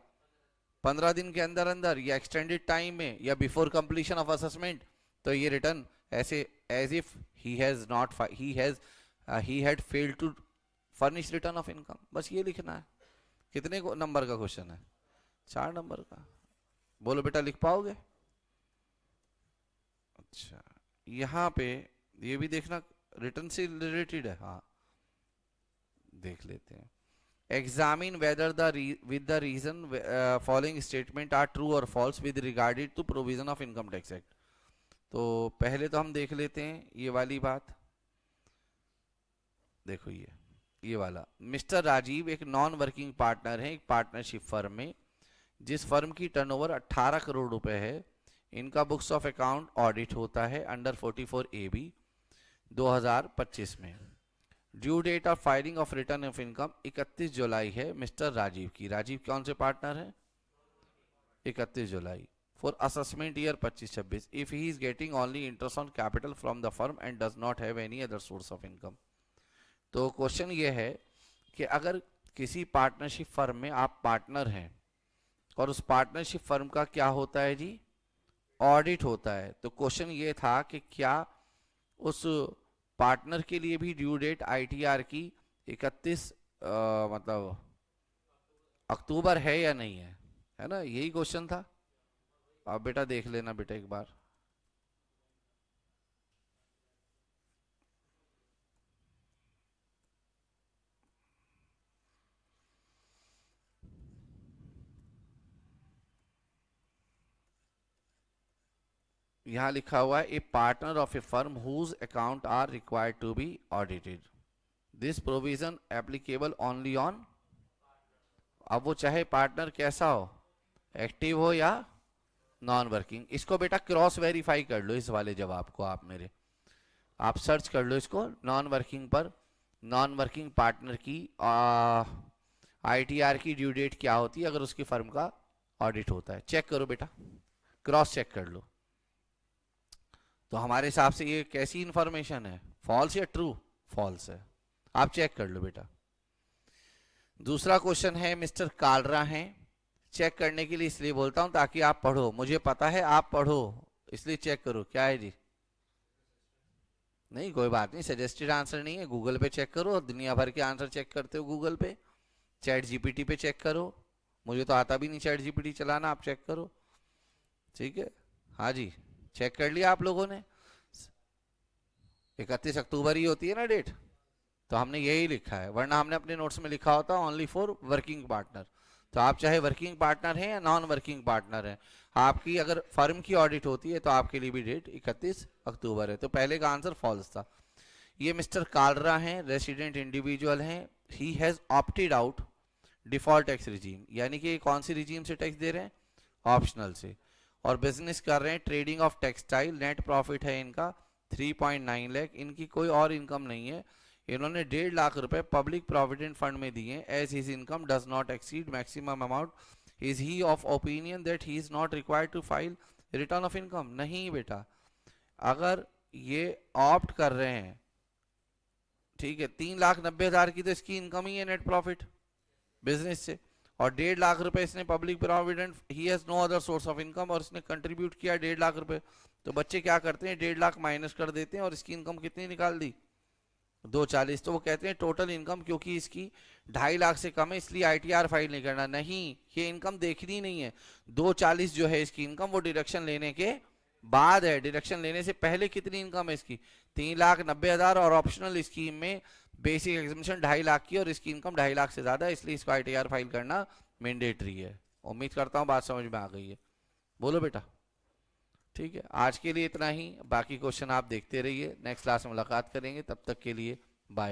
15 दिन के अंदर अंदर या एक्सटेंडेड टाइम में या बिफोर कंप्लीशन ऑफ असेसमेंट, तो ये रिटर्न ऐसे as if he has not he had failed to furnish return of income, बस ये लिखना है। कितने नंबर का क्वेश्चन है? 4 नंबर का। बोलो बेटा, लिख पाओगे? अच्छा, यहाँ पे ये भी देखना, रिटर्न से रिलेटेड है। हाँ, देख लेते हैं। Examine whether with the reason following statement are true और false with regarded to provision of income tax act. तो पहले तो हम देख लेते हैं ये वाली बात। देखो ये वाला, मिस्टर राजीव एक नॉन वर्किंग पार्टनर है एक पार्टनरशिप फर्म में, जिस फर्म की टर्नओवर 18 करोड़ रुपए है। इनका बुक्स ऑफ अकाउंट ऑडिट होता है अंडर 44AB 2025 में। Due date of filing of return of income 31 जुलाई है मिस्टर राजीव की। राजीव कौन से पार्टनर है? 31 July for assessment year 25-26 if he is getting only interest on capital from the firm and does not have any other source of income. तो question ये है कि अगर किसी पार्टनरशिप फर्म में आप पार्टनर हैं और उस पार्टनरशिप फर्म का क्या होता है जी? ऑडिट होता है। तो क्वेश्चन ये था कि क्या उस पार्टनर के लिए भी ड्यू डेट आईटीआर की 31 मतलब अक्टूबर है या नहीं है ना? यही क्वेश्चन था। अब बेटा देख लेना बेटा एक बार। यहां लिखा हुआ है a partner of a firm whose account are required to be audited, this provision applicable only on. अब वो चाहे पार्टनर कैसा हो, एक्टिव हो या नॉन वर्किंग। इसको बेटा क्रॉस वेरीफाई कर लो, इस वाले जवाब को आप सर्च कर लो इसको नॉन वर्किंग पर। नॉन वर्किंग पार्टनर की आईटीआर की ड्यू डेट क्या होती है अगर उसकी फर्म का ऑडिट होता है? चेक करो बेटा, क्रॉस चेक कर लो। तो हमारे हिसाब से ये कैसी इंफॉर्मेशन है? फॉल्स या ट्रू? फॉल्स है। आप चेक कर लो बेटा। दूसरा क्वेश्चन है, मिस्टर कालरा हैं। चेक करने के लिए इसलिए बोलता हूं ताकि आप पढ़ो, मुझे पता है आप पढ़ो, इसलिए चेक करो। क्या है जी? नहीं कोई बात नहीं, सजेस्टेड आंसर नहीं है, गूगल पे चेक करो। दुनिया भर के आंसर चेक करते हो गूगल पे, चैट जीपीटी पे चेक करो। मुझे तो आता भी नहीं चैट जीपीटी चलाना, आप चेक करो। ठीक है, हाँ जी, चेक कर लिया आप लोगों ने। 31 अक्टूबर ही होती है ना डेट, तो हमने यही लिखा है, वरना हमने अपने नोट्स में लिखा होता ओनली फॉर वर्किंग पार्टनर। तो आप चाहे वर्किंग पार्टनर हैं या नॉन वर्किंग पार्टनर हैं, आपकी अगर फर्म की ऑडिट होती है तो आपके लिए भी डेट 31 अक्टूबर है। तो पहले का आंसर फॉल्स था। ये मिस्टर कालरा हैं, रेसिडेंट इंडिविजुअल हैं। He has opted out default tax regime, यानी कि कौन सी रिजीम से टैक्स दे रहे हैं? ऑप्शनल से। और बिजनेस कर रहे हैं trading of textile. Net profit है इनका 3.9 लाख। इनकी कोई और इनकम नहीं है। इन्होंने 1.5 लाख रुपए पब्लिक प्रोविडेंट फंड में दिए। As his income does not exceed maximum amount, is he of opinion that he is not required to file return of income? नहीं बेटा, अगर ये ऑप्ट कर रहे हैं, ठीक है, 3,90,000 की तो इसकी इनकम ही है नेट प्रॉफिट बिजनेस से, और 1.5 लाख रुपए इसने public provident, he has no other source of income, और इसने कंट्रीब्यूट किया 1.5 लाख रुपए। तो बच्चे क्या करते हैं, 1.5 लाख माइनस कर देते हैं और इसकी इनकम कितनी निकाल दी? 240। तो वो कहते हैं टोटल इनकम क्योंकि इसकी 2.5 लाख से कम है इसलिए आईटीआर फाइल नहीं करना। नहीं, ये इनकम देखनी नहीं है। 240 जो है इसकी इनकम, वो डिडक्शन लेने के बाद है। डिडक्शन लेने से पहले कितनी इनकम है इसकी? 3,90,000, और ऑप्शनल स्कीम में बेसिक एग्जामिशन 2.5 लाख की, और इसकी इनकम 2.5 लाख से ज्यादा है, इसलिए इसको आईटीआर फाइल करना मैंडेटरी है। उम्मीद करता हूँ बात समझ में आ गई है। बोलो बेटा। ठीक है, आज के लिए इतना ही। बाकी क्वेश्चन आप देखते रहिए, नेक्स्ट क्लास में मुलाकात करेंगे, तब तक के लिए बाय।